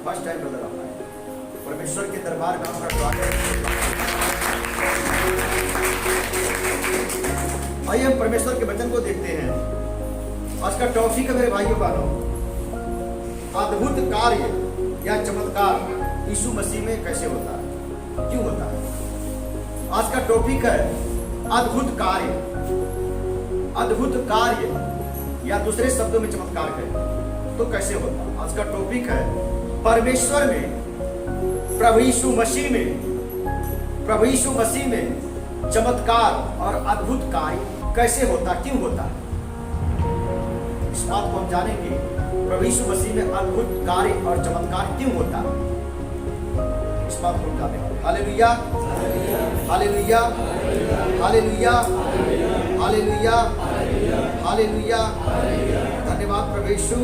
First time brother आप आए, परमेश्वर के दरबार में आपका स्वागत है। आइए हम परमेश्वर के वचन को देखते हैं। आज का टॉपिक है मेरे भाइयों बहनों, अद्भुत कार्य या चमत्कार यीशु मसीह में कैसे होता है, क्यों होता है। आज का टॉपिक है अद्भुत कार्य। अद्भुत कार्य या दूसरे शब्दों में चमत्कार करें तो कैसे होता है। आज का टॉपिक है परमेश्वर में, प्रभु यीशु मसीह में चमत्कार और अद्भुत कार्य कैसे होता, क्यों होता है। इस बात को हम जानेंगे, प्रभु यीशु मसीह में अद्भुत कार्य और चमत्कार क्यों होता है, इस बात को हम जानेंगे। Hallelujah, hallelujah, hallelujah, hallelujah, hallelujah. धन्यवाद प्रभु यीशु,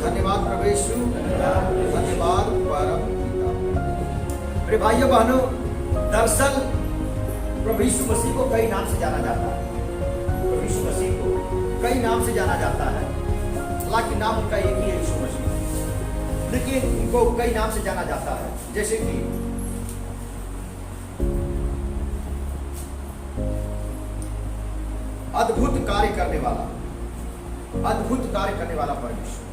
धन्यवाद प्रभु यीशु, धन्यवाद परम पिता। मेरे भाइयों बहनों, दरअसल प्रभु यीशु मसीह को कई नाम से जाना जाता है। प्रभु यीशु मसीह को कई नाम से जाना जाता है। हालांकि नाम उनका एक ही है, यीशु मसीह, लेकिन उनको कई नाम से जाना जाता है। जैसे कि अद्भुत कार्य करने वाला, अद्भुत कार्य करने वाला परमेश्वर।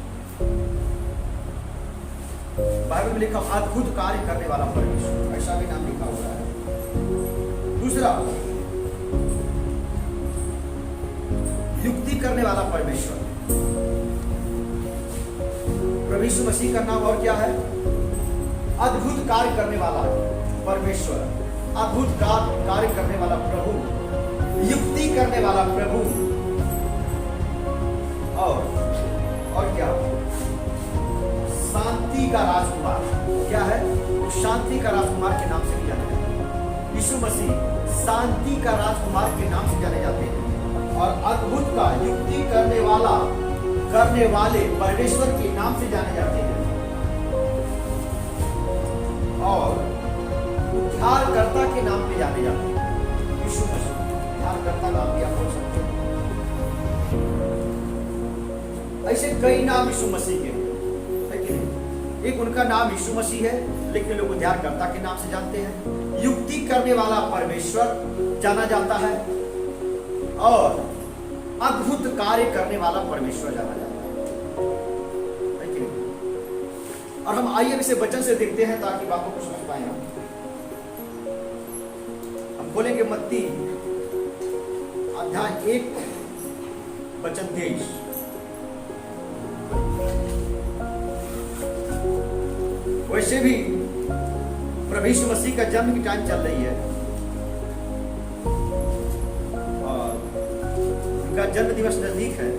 बाइबल में लिखा अद्भुत कार्य करने वाला परमेश्वर, ऐसा भी नाम लिखा हुआ है। दूसरा, युक्ति करने वाला परमेश्वर। प्रभु यीशु मसीह का नाम और क्या है? अद्भुत कार्य करने वाला परमेश्वर, अद्भुत कार्य करने वाला प्रभु, युक्ति करने वाला प्रभु, और क्या? शांति का राजकुमार। क्या है? शांति का राजकुमार के नाम से भी जाने जाते हैं। यीशु मसीह शांति का राजकुमार के नाम से जाने जाते हैं। और अद्भुत का, युक्ति करने वाले परमेश्वर के नाम से जाने जाते हैं। और उद्धारकर्ता के नाम पे जाने जाते हैं। यीशु मसीह उद्धारकर्ता नाम भी आप बोल सकते हैं। ऐसे कई नाम यीशु मसीह के है कि नहीं? एक उनका नाम यीशु मसीह है, लेकिन लोग उद्धारकर्ता के नाम से जानते हैं। युक्ति करने वाला परमेश्वर जाना जाता है, और अद्भुत कार्य करने वाला परमेश्वर जाना जाता है कि नहीं? और हम आइए इसे वचन से देखते हैं ताकि बातों को समझ पाए। हम बोलेंगे मत्ती अध्याय 1 वचन 23। वैसे भी प्रभु यीशु मसीह का जन्म की टाइम चल रही है, और उनका जन्म दिवस नजदीक है,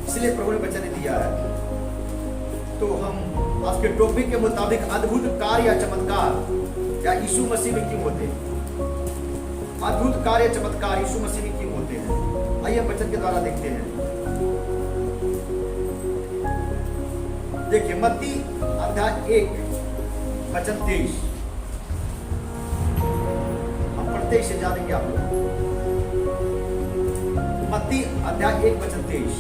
इसलिए प्रभु ने वचन दिया है। तो हम आज के टॉपिक के मुताबिक अद्भुत कार्य या चमत्कार या यीशु मसीह में क्यों होते हैं, अद्भुत कार्य चमत्कार यीशु मसीह में क्यों होते हैं, आइए वचन के द्वारा देखते हैं। देखिए मत्ती अध्याय 1 वचन 23, हम पढ़ते से जानेंगे आप लोग। मत्ती अध्याय 1 वचन 23।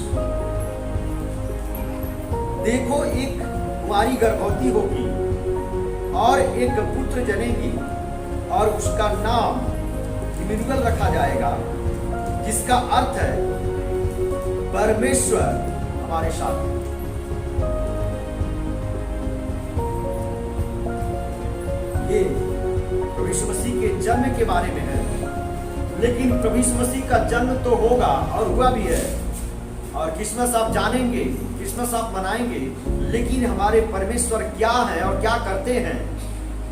देखो, एक कुंवारी गर्भवती होगी और एक पुत्र जनेगी, और उसका नाम इम्मानुएल रखा जाएगा, जिसका अर्थ है परमेश्वर हमारे साथ है। ये प्रभु यीशु मसीह के जन्म के बारे में है, लेकिन प्रभु यीशु मसीह का जन्म तो होगा और हुआ भी है, और क्रिसमस आप जानेंगे, क्रिसमस आप मनाएंगे, लेकिन हमारे परमेश्वर क्या है और क्या करते हैं,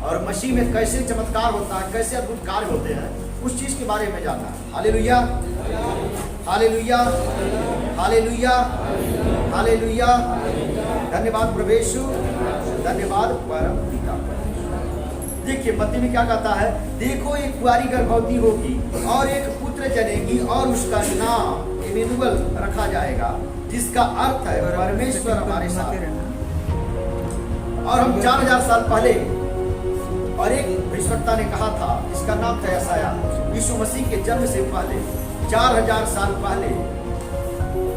और मसीह में कैसे चमत्कार होता है, कैसे अद्भुत कार्य होते हैं, उस चीज के बारे में जानना है। Hallelujah, hallelujah, hallelujah, hallelujah. धन्यवाद प्रभु यीशु, धन्यवाद परम पिता। देखिए मत्ती में क्या कहता है? देखो, एक कुंवारी गर्भवती होगी और एक पुत्र जनेगी, और उसका नाम इम्मानुएल रखा जाएगा, जिसका अर्थ है परमेश्वर हमारे साथ है। और हम 4000 साल पहले, और एक भविष्यवक्ता ने कहा था, जिसका नाम था यशायाह, यीशु मसीह के जन्म से पहले 4000 साल पहले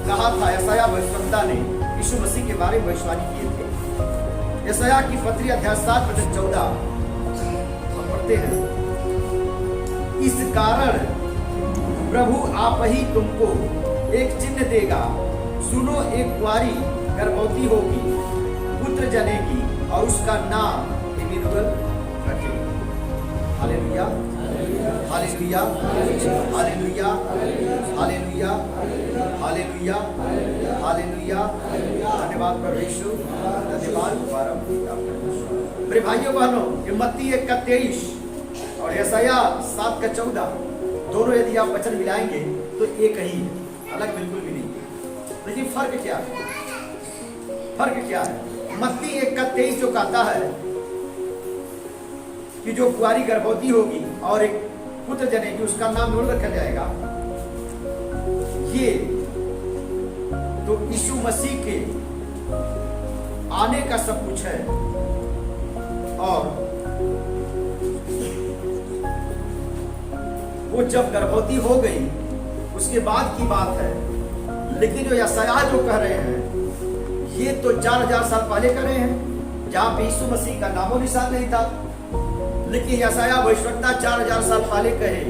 कहा था यशायाह भविष्यवक्ता ने, यीशु मसीह के बारे में भविष्यवाणी किए थे। यशायाह की पत्री अध्याय 7 वचन 14 हम पढ़ते हैं। इस कारण प्रभु आप ही तुमको एक चिन्ह देगा, सुनो एक कुंवारी गर्भवती होगी, पुत्र जनेगी और उसका नाम इम्मानुएल रखेगी। Hallelujah, hallelujah, hallelujah, hallelujah, hallelujah, hallelujah. धन्यवाद प्रभु यीशु, धन्यवाद परम पिता। मेरे भाइयों बहनों, ये मत्ती 1:23 और यशायाह 7:14 दोनों यदि आप वचन मिलाएंगे तो एक ही है, अलग बिल्कुल भी नहीं। लेकिन फर्क क्या है? फर्क क्या है? मत्ती 1:23 जो कहता है कि जो कुंवारी गर्भवती होगी और एक पुत्र जनेगी, उसका नाम इम्मानुएल रखा जाएगा, ये तो यीशु मसीह के आने का सब कुछ है। और वो जब गर्भवती हो गई उसके बाद की बात है। लेकिन जो यशायाह जो कह रहे हैं, ये तो 4000 साल पहले कर रहे हैं, जहां पे यीशु मसीह का नामो निशान नहीं था। लेकिन यशायाह भविष्यवक्ता 4000 साल पहले कहे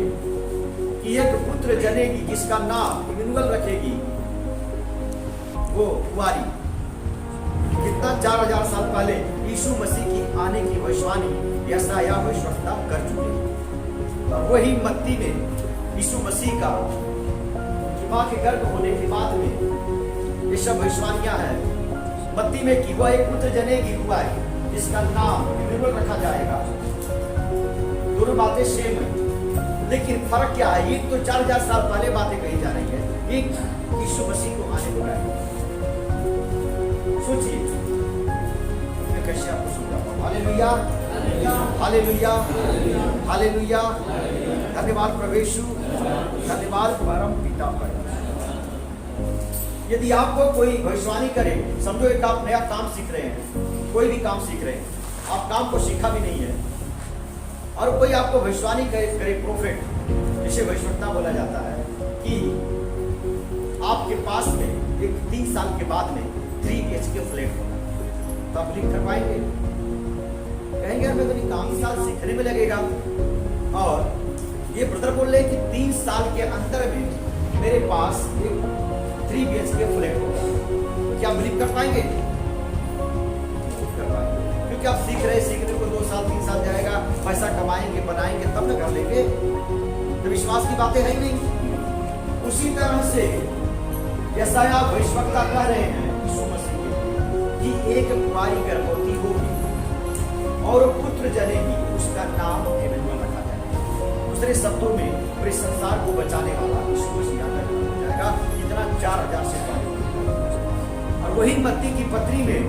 कि एक पुत्र जनेगी जिसका नाम इम्मानुएल रखेगी, वो कुंवारी। कितना 4000 साल पहले यीशु मसीह की आने की भविष्यवाणी यशायाह भविष्यवक्ता कर चुके हैं। और वही मत्ती में यीशु मसीह का मां के गर्भ होने के बाद में ये सब भविष्यवाणियां हैं मत्ती में कि वह एक पुत्र जनेगी कुंवारी जिसका नाम इम्मानुएल रखा जाएगा। दोनों बातें सेम है, लेकिन फर्क क्या है? एक तो 4000 साल पहले बातें कही जा रही है, एक यीशु मसीह को आने को है। सोचिए मैं कैसे आपको समझाता हूं। Hallelujah, hallelujah, hallelujah. धन्यवाद प्रभु यीशु, धन्यवाद परम पिता पर। यदि आपको कोई भविष्यवाणी करे, समझो एक आप नया काम सीख रहे हैं, कोई भी काम सीख रहे हैं, आप काम को सीखा भी नहीं है, और कोई आपको भविष्यवाणी करे प्रोफेट, जिसे भविष्यवक्ता बोला जाता है, कि आपके पास में एक 3 साल के बाद में 3 BHK फ्लैट होगा, तो आप लिख कर पाएंगे? कहेंगे यार मैं तो नहीं, काम साल सीखने में लगेगा। और ये ब्रदर बोल रहे हैं कि 3 साल के अंदर में मेरे पास एक 3 BHK फ्लैट होगा, क्या आप बिलीव कर पाएंगे? क्योंकि आप सीख रहे, सीखने को 2 साल 3 साल जाएगा, पैसा कमाएंगे बनाएंगे तब ना कर लेंगे, तो विश्वास की बातें है ही नहीं। उसी तरह से यशायाह भविष्यवक्ता कह रहे हैं यीशु मसीह कि एक कुंवारी गर्भवती होगी और पुत्र जनेगी, उसका नाम इम्मानुएल रखा जाएगा। दूसरे शब्दों में पूरे संसार को बचाने वाला यीशु मसीह आता हो जाएगा, इतना 4000 से पहले। और वही मत्ती की पत्री में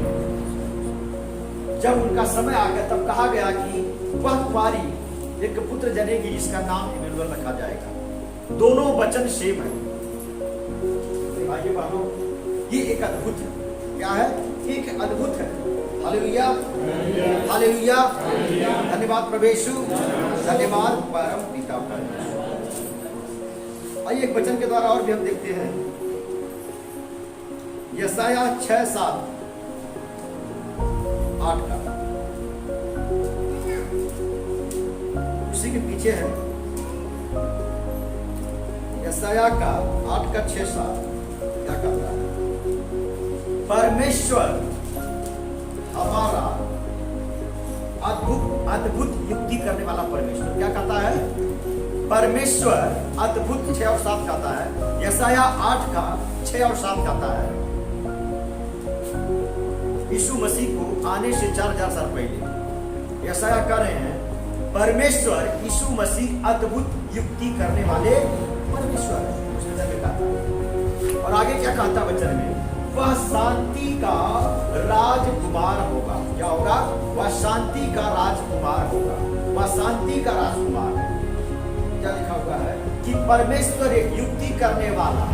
जब उनका समय आ गया तब कहा गया कि वह कुंवारी एक पुत्र जनेगी जिसका नाम इम्मानुएल रखा जाएगा। दोनों वचन सेम है। भाइयों बहनों, ये एक अद्भुत है। क्या है? एक अद्भुत है। हालेलुया, हालेलुया, धन्यवाद प्रभु यीशु, धन्यवाद परम पिता पर। आइए एक वचन के द्वारा और भी हम देखते हैं। यशायाह 6:7-8 का, उसी के पीछे है यशायाह का 8:6-7 क्या कहता है? परमेश्वर हमारा अद्भुत युक्ति करने वाला परमेश्वर। क्या कहता है? परमेश्वर अद्भुत 6 और 7 कहता है। यशायाह 8:6 और 7 कहता है यीशु मसीह को आने से 4000 साल पहले यशायाह कह रहे हैं परमेश्वर यीशु मसीह अद्भुत युक्ति करने वाले परमेश्वर है। और आगे क्या कहता वचन में? वह शांति का राजकुमार होगा। क्या होगा? वह शांति का राजकुमार होगा। वह शांति का राजकुमार है। क्या लिखा हुआ है? कि परमेश्वर एक युक्ति करने वाला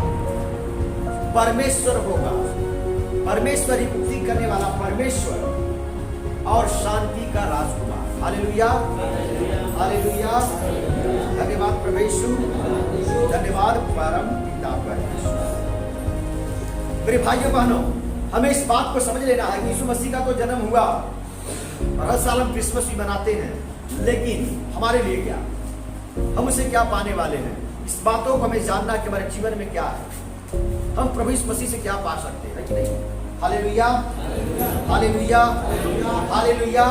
परमेश्वर होगा। परमेश्वर युक्ति करने वाला परमेश्वर और शांति का राजकुमार। हालेलुया, हालेलुया, धन्यवाद प्रभु यीशु, धन्यवाद परम पिता परमेश्वर। मेरे भाइयों बहनों, हमें इस बात को समझ लेना है कि यीशु मसीह का तो जन्म हुआ और हर साल हम क्रिसमस भी मनाते हैं, लेकिन हमारे लिए क्या, हम उसे क्या पाने वाले हैं, इस बातों को हमें जानना कि हमारे जीवन में क्या है, हम प्रभु यीशु मसीह से क्या पा सकते हैं कि नहीं। Hallelujah, hallelujah, hallelujah.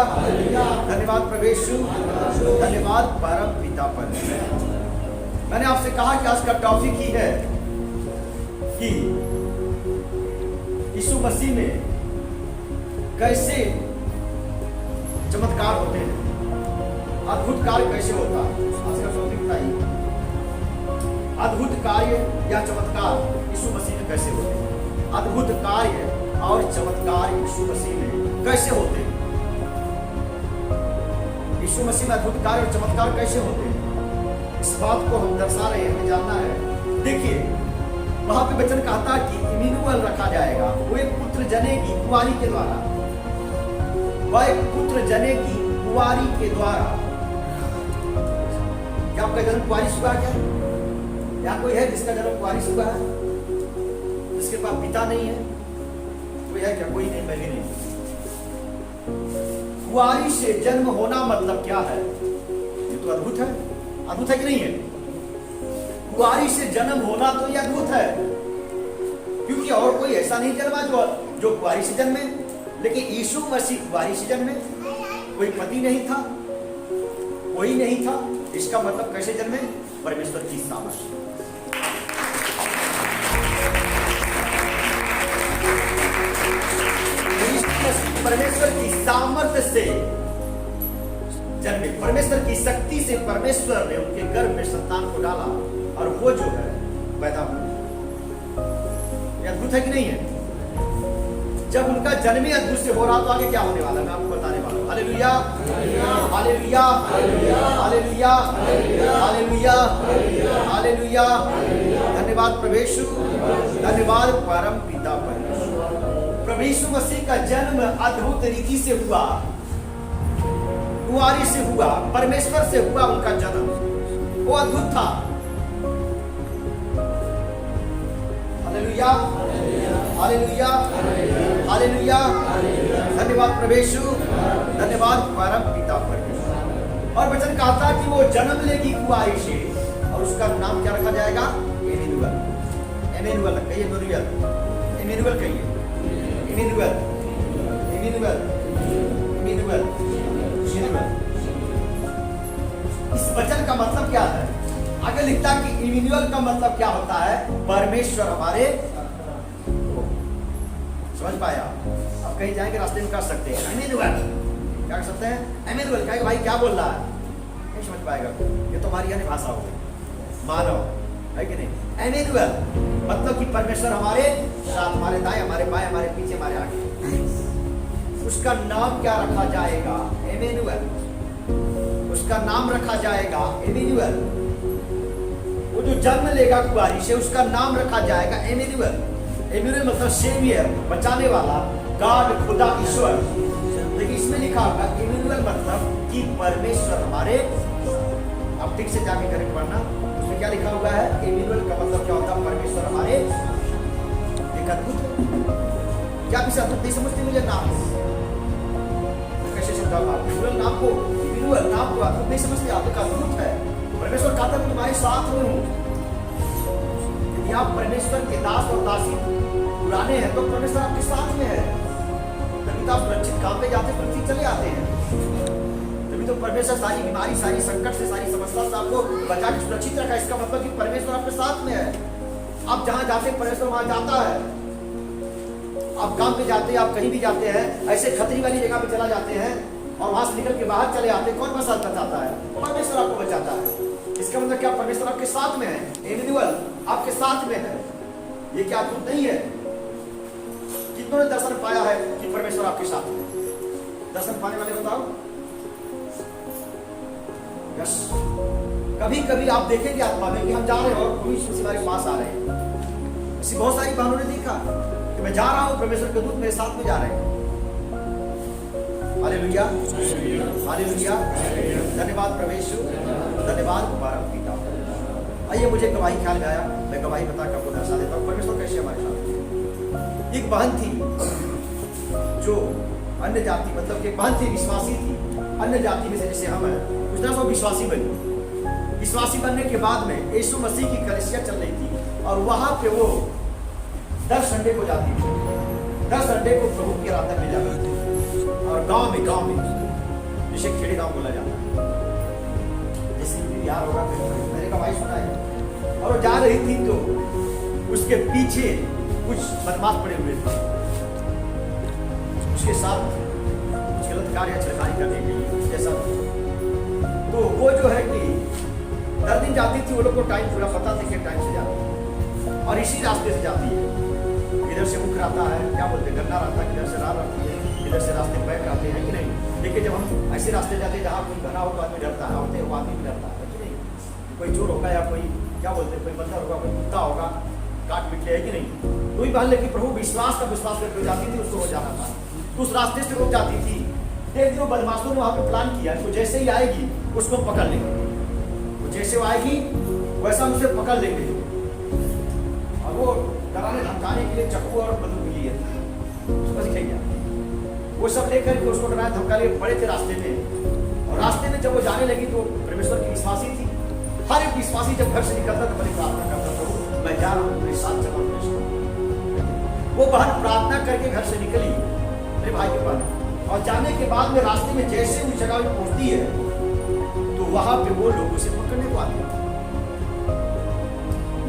धन्यवाद प्रभु यीशु, धन्यवाद परम पिता परमेश्वर। मैंने आपसे कहा कि आज का टॉपिक ही है कि यीशु मसीह में कैसे चमत्कार होते हैं, अद्भुत कार्य कैसे होता है। आज का टॉपिक बताइए, अद्भुत कार्य या चमत्कार यीशु मसीह में कैसे होते हैं। अद्भुत कार्य और चमत्कार यीशु मसीह में कैसे होते हैं। यीशु मसीह में अद्भुत कार्य और चमत्कार कैसे होते हैं, इस बात को हम दर्शा रहे हैं, हमें जानना है। देखिए वहां पे वचन कहता कि इम्मानुएल रखा जाएगा, वो एक पुत्र जनेगी कुंवारी के द्वारा, वह एक पुत्र जनेगी कुंवारी के द्वारा। क्या आपका जन्म कुंवारी से हुआ क्या? यहाँ कोई है जिसका जन्म कुंवारी से हुआ है, जिसके पास पिता नहीं है? कोई है क्या? कोई नहीं, मैं भी नहीं। कुंवारी से जन्म होना मतलब क्या है? ये तो अद्भुत है, अद्भुत है कि नहीं है? कुंवारी से जन्म होना तो ये अद्भुत है, क्योंकि और कोई ऐसा नहीं जन्मा जो कुंवारी से जन्मे। लेकिन यीशु मसीह कुंवारी से जन्मे, कोई पति नहीं था, कोई नहीं था। इसका मतलब कैसे जन्मे? परमेश्वर की सामर्थ। परमेश्वर की सामर्थ्य से जन्मे, परमेश्वर की शक्ति से परमेश्वर ने उनके गर्भ में संतान को डाला और वो जो है पैदा हुआ। ये अद्भुत है कि नहीं है? जब उनका जन्म ही अद्भुत से हो रहा तो आगे क्या होने वाला मैं आपको बताने वाला हूं। Hallelujah, hallelujah, hallelujah, hallelujah, hallelujah. धन्यवाद प्रभु यीशु, धन्यवाद परम पिता परमेश्वर। प्रभु यीशु मसीह का जन्म अद्भुत रीति से हुआ, कुंवारी से हुआ, परमेश्वर से हुआ उनका जन्म, वो अद्भुत था। Hallelujah, hallelujah, hallelujah. धन्यवाद प्रभु यीशु, धन्यवाद परम पिता परमेश्वर। और वचन कहता कि वो जन्म लेगी कुंवारी से और उसका नाम क्या रखा जाएगा? इम्मानुएल। इम्मानुएल कहिए, इम्मानुएल, इम्मानुएल कहिए, इम्मानुएल, इम्मानुएल, इम्मानुएल, इम्मानुएल। इस वचन का मतलब क्या है? आगे लिखता है कि इम्मानुएल का मतलब क्या होता है? परमेश्वर हमारे। समझ पाया? आप कहीं जाएंगे रास्ते में कर सकते हैं इम्मानुएल, क्या कर सकते हैं? इम्मानुएल। कहेगा भाई क्या बोल रहा है, नहीं समझ पाएगा, ये तो हमारी यानी भाषा हो गई, मानव है कि नहीं। इम्मानुएल मतलब कि परमेश्वर हमारे साथ, हमारे दाएं, हमारे बाएं, हमारे पीछे, हमारे आगे। उसका नाम क्या रखा जाएगा? इम्मानुएल। उसका नाम रखा जाएगा इम्मानुएल। वो जो जन्म लेगा कुंवारी से उसका नाम रखा जाएगा इम्मानुएल। इम्मानुएल मतलब सेवियर, बचाने वाला, गॉड, खुदा, ईश्वर। लेकिन इसमें लिखा होगा इम्मानुएल मतलब कि परमेश्वर हमारे। अब ठीक से जाके करेक्ट पढ़ना, उसमें क्या लिखा हुआ है? इम्मानुएल का मतलब क्या होता है? परमेश्वर हमारे। एक अद्भुत है। क्या आप इसे अद्भुत नहीं समझते? मुझे नाम कैसे समझाऊंगा आप? इम्मानुएल नाम को, इम्मानुएल नाम को अद्भुत नहीं समझते आप? एक अद्भुत है। परमेश्वर कहता है तुम्हारे साथ में हूं। यदि आप परमेश्वर के दास और दासी पुराने हैं तो परमेश्वर आपके साथ में है। तभी तो आप सुरक्षित काम पे जाते, सुरक्षित चले आते हैं। तभी तो परमेश्वर सारी बीमारी, सारी संकट से, सारी समस्या से आपको बचा के सुरक्षित रखा। इसका मतलब कि परमेश्वर आपके साथ में है। आप जहां जाते परमेश्वर वहां जाता है। आप काम पे जाते हैं, आप कहीं भी जाते हैं, ऐसे खतरी वाली जगह पे चला जाते हैं और वहां से निकल के बाहर चले आते हैं, कौन बचाता है? परमेश्वर आपको बचाता है। इसका मतलब क्या? परमेश्वर आपके साथ में है। इम्मानुएल आपके साथ में है। ये क्या अद्भुत नहीं है? कितनों ने दर्शन पाया है कि परमेश्वर आपके साथ में? दर्शन पाने वाले बताओ। यस। कभी कभी आप देखेंगे आत्मा में कि हम जा रहे हैं और कोई हमारे पास आ रहे हैं। ऐसी बहुत सारी बहनों ने देखा कि मैं जा रहा हूं, परमेश्वर के दूत मेरे साथ में जा रहे हैं। Hallelujah, hallelujah. धन्यवाद प्रभु यीशु, धन्यवाद परम पिता। आइए मुझे गवाही ख्याल में आया, मैं गवाही बता कर आपको दर्शा देता हूँ परमेश्वर कैसे हमारे साथ। एक बहन थी जो अन्य जाति मतलब कि बहन थी, विश्वासी थी, अन्य जाति में से जैसे हम हैं, उस तरह से वो विश्वासी बनी। विश्वासी बनने के बाद में यीशु मसीह की कलीसिया चल रही थी और वहां पे वो 10 संडे को जाती थी, 10 संडे को प्रभु की आराधना में जाती थी। और गांव में जिसे खेड़ी गांव बोला जाता है, जैसे बिहार होगा, मेरे का भाई सुना है। और वो जा रही थी तो उसके पीछे कुछ बदमाश पड़े हुए थे, उसके साथ कुछ गलत कार्य छेड़खानी करने के लिए जैसा। तो वो जो है कि 10 दिन जाती थी, वो लोग को टाइम पूरा पता था कि टाइम से जाती, और इसी रास्ते से जाती है। इधर से मुख रहता है, क्या बोलते हैं, गन्ना रहता है, इधर से राह रहती है, इधर से रास्ते बैक रहते हैं कि नहीं। लेकिन जब हम ऐसे रास्ते जाते हैं जहाँ कोई घना हो तो आदमी डरता है, होते वो आदमी भी डरता है कि नहीं। कोई चोर होगा या कोई क्या बोलते हैं, कोई बंदर होगा, कोई कुत्ता होगा, काट पीट है कि नहीं। कोई बहन लेकिन प्रभु विश्वास करके जाती थी, उसको हो जाना था, तो उस रास्ते से रुक जाती थी। एक दिन बदमाशों ने वहां पे प्लान किया, तो जैसे ही आएगी उसको पकड़ लेंगे, तो जैसे वो आएगी वैसा उसे पकड़ लेंगे। और वो डराने धमकाने के लिए चाकू और बंदूक लिए समझ गया, वो सब लेकर के उसको डराने धमका लिए पड़े थे रास्ते में। और रास्ते में जब वो जाने लगी तो परमेश्वर की विश्वासी थी। हर एक विश्वासी जब घर से निकलता तो बड़ी प्रार्थना करता, प्रभु मैं जा रहा हूँ, मेरे साथ चलो। वो बहन प्रार्थना करके घर से निकली, मेरे भाई के पास, और जाने के बाद में रास्ते में जैसे उस जगह में पहुंचती है तो वहां पे वो लोग उसे पकड़ने को आते हैं।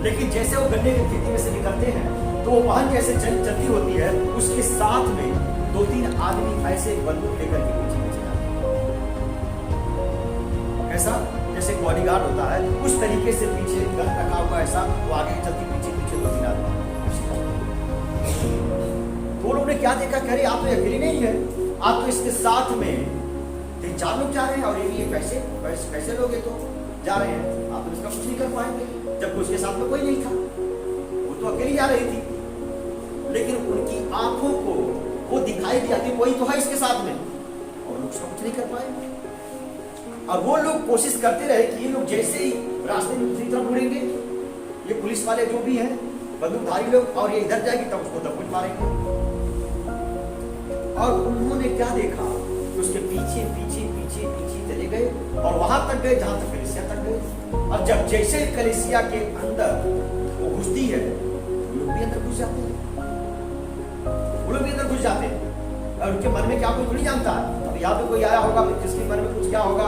लेकिन जैसे वो गन्ने की खेती में से निकलते हैं तो वो बहन जैसे चलती होती है, उसके साथ में 2-3 आदमी ऐसे बंदूक लेकर के पीछे जाते हैं। ऐसा जैसे बॉडीगार्ड होता है उस तरीके से पीछे गन रखा हुआ, ऐसा वो आगे चलती पीछे 2-3 आदमी। वो लोग ने क्या देखा, कह रहे आप तो अकेले नहीं है, आप तो इसके साथ में 3-4 लोग जा रहे हैं, और ये कैसे लोग तो जा रहे हैं, आप तो इसका कुछ नहीं कर पाएंगे, जबकि उसके साथ में कोई नहीं था, वो तो अकेली जा रही थी। लेकिन उनकी आंखों को वो दिखाई दिया कि कोई तो है इसके साथ में, और लोग उसका कुछ नहीं कर पाए। और वो लोग कोशिश करते रहे कि ये लोग जैसे ही रास्ते में दूसरी तरफ मुड़ेंगे, ये पुलिस वाले जो भी हैं बंदूकधारी लोग, और ये इधर जाएगी तब उसको दबोच मारेंगे। और उन्होंने क्या देखा, उसके पीछे चले गए और वहां तक गए जहां तक कलीसिया तक गए। और जब जैसे कलीसिया के अंदर वो घुसती है, वो लोग भी अंदर घुस जाते हैं, और उनके मन में क्या कोई थोड़ी जानता है। अब यहाँ पे कोई आया होगा, जिसके मन में कुछ क्या होगा,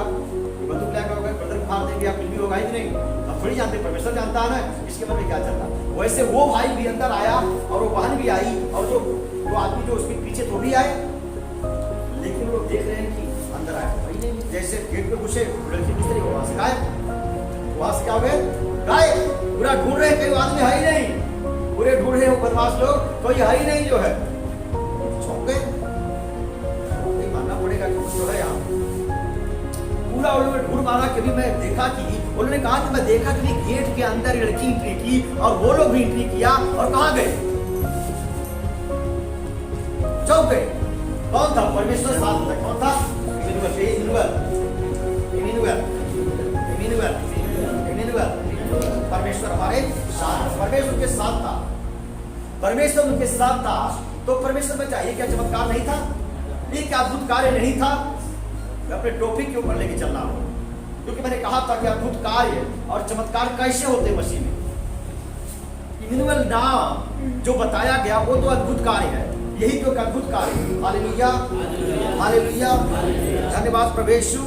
बंदूक लेकर होगा, ब्रदर फाड़ देंगे या कुछ भी होगा ही नहीं, अब थोड़ी जानते, परमेश्वर जानता है ना इसके मन में क्या चल रहा है। वैसे वो भाई भी अंदर आया और वो बहन भी आई, और जो आदमी जो उसके पीछे तो भी आए, लेकिन लोग देख रहे हैं कि अंदर आया वही नहीं। जैसे गेट पे घुसे, लड़की मिस्त्री वहां से गायब, वहां से क्या हो गए, गायब। पूरा ढूंढ रहे, कोई आदमी है ही नहीं, पूरे ढूंढ रहे हो बदमाश लोग, कोई है ही नहीं जो है। छौंक गए, मानना पड़ेगा कि कुछ तो है यहाँ। पूरा उन्होंने ढूंढ मारा, कभी मैं देखा कि उन्होंने कहा कि मैं देखा कि गेट के अंदर लड़की एंट्री की और वो लोग भी एंट्री किया, और कहाँ गए, चौक गए। कौन था, परमेश्वर साथ में, कौन था, परमेश्वर हमारे साथ, परमेश्वर उनके साथ था, परमेश्वर उनके साथ था। तो परमेश्वर में चाहिए क्या चमत्कार नहीं था, ये क्या अद्भुत कार्य नहीं था। मैं अपने टॉपिक के ऊपर लेके चल रहा हूं, क्योंकि मैंने कहा था कि अद्भुत कार्य और चमत्कार कैसे होते मसीह में। इम्मानुएल नाम जो बताया गया वो तो अद्भुत कार्य है, यही तो अद्भुत कार्य। हालेलुया, हालेलुया, धन्यवाद प्रभु यीशु,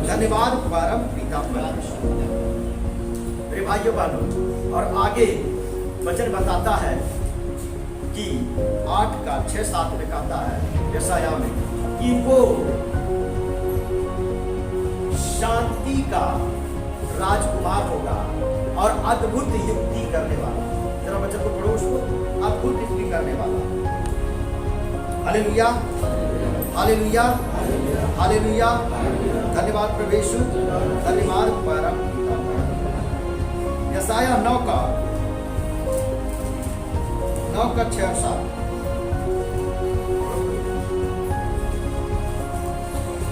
धन्यवाद परम पिता परमेश्वर। मेरे भाइयों बहनों, और आगे वचन बताता है कि 8:6-7 में कहता है यशाया में कि वो शांति का राजकुमार होगा और अद्भुत युक्ति करने वाला। जरा वचन को पढ़ो, उसको अद्भुत युक्ति करने वाला। हालेलुया, हालेलुया, हालेलुया, धन्यवाद प्रभु यीशु, धन्यवाद परम पिता। यशाया 9:6-7।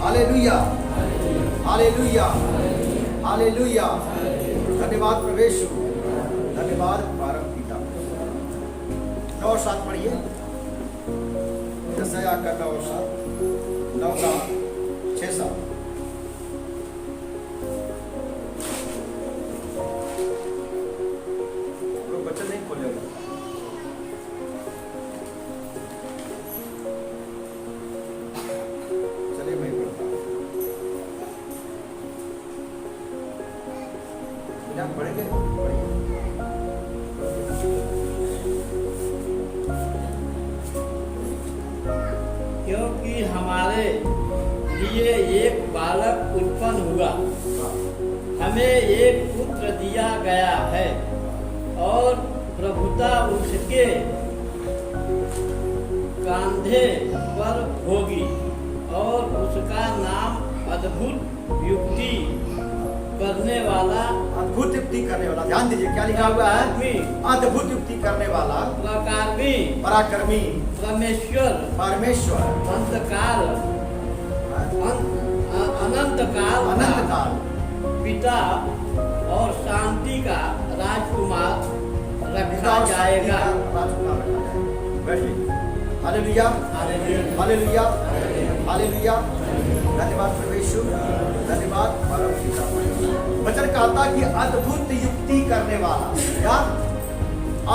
हालेलुया, हालेलुया, हालेलुया, धन्यवाद प्रभु यीशु, धन्यवाद परम पिता। 9:7 पढ़िए, यशाया का 9:7। 9 का 6 7। लोग बच्चे नहीं खोलेगा। चलिए मैं पढ़ता हूँ। आप पढ़ेंगे? पढ़िए। क्योंकि हमारे लिए एक बालक उत्पन्न हुआ, हमें एक पुत्र दिया गया है और प्रभुता उसके कंधे पर होगी और उसका नाम अद्भुत युक्ति करने वाला, अद्भुत युक्ति करने वाला। ध्यान दीजिए क्या लिखा हुआ है? अद्भुत युक्ति करने वाला, पराक्रमी, पराक्रमी, परमेश्वर, परमेश्वर, अंतकाल, अनंतकाल, अनंतकाल, पिता और शांति का राजकुमार रखा जाएगा। राजकुमार रखा जाएगा। बैठिए। Hallelujah, hallelujah, hallelujah. धन्यवाद प्रभु यीशु, धन्यवाद परम पिता। वचन कहता कि अद्भुत युक्ति करने वाला, क्या?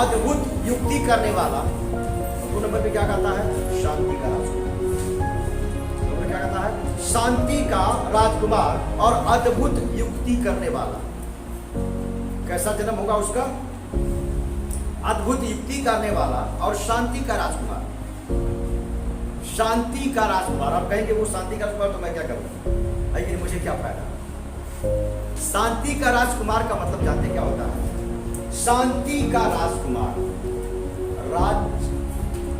अद्भुत युक्ति करने वाला। दो नंबर पे क्या कहता है? शांति का राजकुमार। क्या कहता है? शांति का राजकुमार और अद्भुत युक्ति करने वाला। कैसा जन्म होगा उसका? अद्भुत युक्ति करने वाला और शांति का राजकुमार। शांति का राजकुमार। आप कहेंगे वो शांति का राजकुमार तो मैं क्या करूं, लेकिन मुझे क्या फायदा? शांति का राजकुमार का मतलब जानते क्या होता है? शांति का राजकुमार, राज,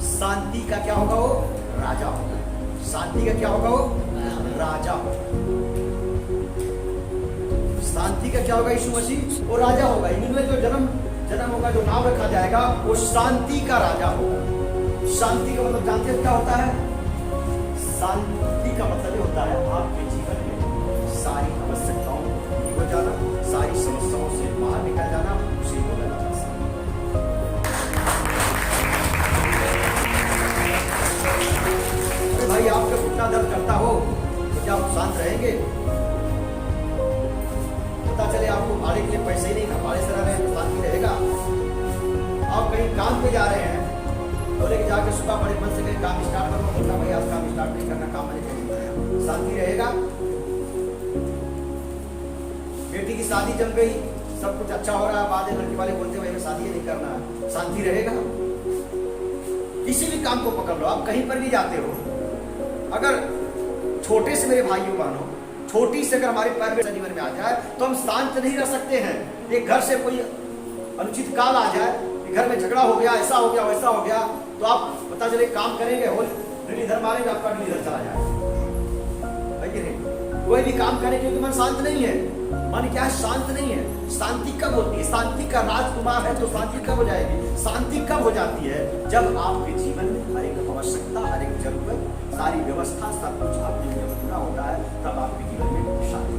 शांति का क्या होगा? वो राजा होगा। शांति का क्या होगा? वो राजा होगा। शांति का क्या होगा? यीशु मसीह वो राजा होगा। इनमें जो जन्म होगा, जो नाम रखा जाएगा, वो शांति का राजा होगा। शांति का मतलब जानते हैं क्या होता है? शांति का मतलब ये होता है आपके जीवन में सारी आवश्यकताओं को पूरी हो जाना, सारी समस्याओं से बाहर निकल जाना, उसे बोला जाता है। भाई आप जब घुटना दर्द करता हो तो क्या आप शांत रहेंगे? पता चले आपको भाड़े के लिए पैसे ही नहीं ना, भाड़े से रह रहे हैं तो शांति रहेगा? आप कहीं काम पे जा रहे हैं, बोले कि जाके सुबह बड़े मन से कहीं काम स्टार्ट करो, बोलना भाई आज काम स्टार्ट नहीं करना, काम नहीं करना, शांति रहेगा? बेटी की शादी जम गई, सब कुछ अच्छा हो रहा है, बाद में लड़की वाले बोलते भाई शादी नहीं करना है, शांति रहेगा? किसी भी काम को पकड़ लो, आप कहीं पर भी जाते हो, अगर छोटे से मेरे भाइयों बहनों, छोटी से अगर हमारे पैर में जीवन में आ जाए तो हम शांत नहीं रह सकते हैं। एक घर से कोई अनुचित काल आ जाए, घर में झगड़ा हो गया, ऐसा हो गया, वैसा हो गया, तो आप पता चले काम करेंगे, हो इधर मारेंगे, आपका इधर चला जाएगा, है कि नहीं? कोई भी काम करें क्योंकि मन शांत नहीं है। मन क्या है? शांत नहीं है। शांति कब होती है? शांति का राजकुमार है तो शांति कब हो जाएगी? शांति कब हो जाती है? जब आपके जीवन में हर एक आवश्यकता, हर एक जरूरत, सारी व्यवस्था, सब कुछ आपके लिए पूरा होता है, तब आपके जीवन में शांति।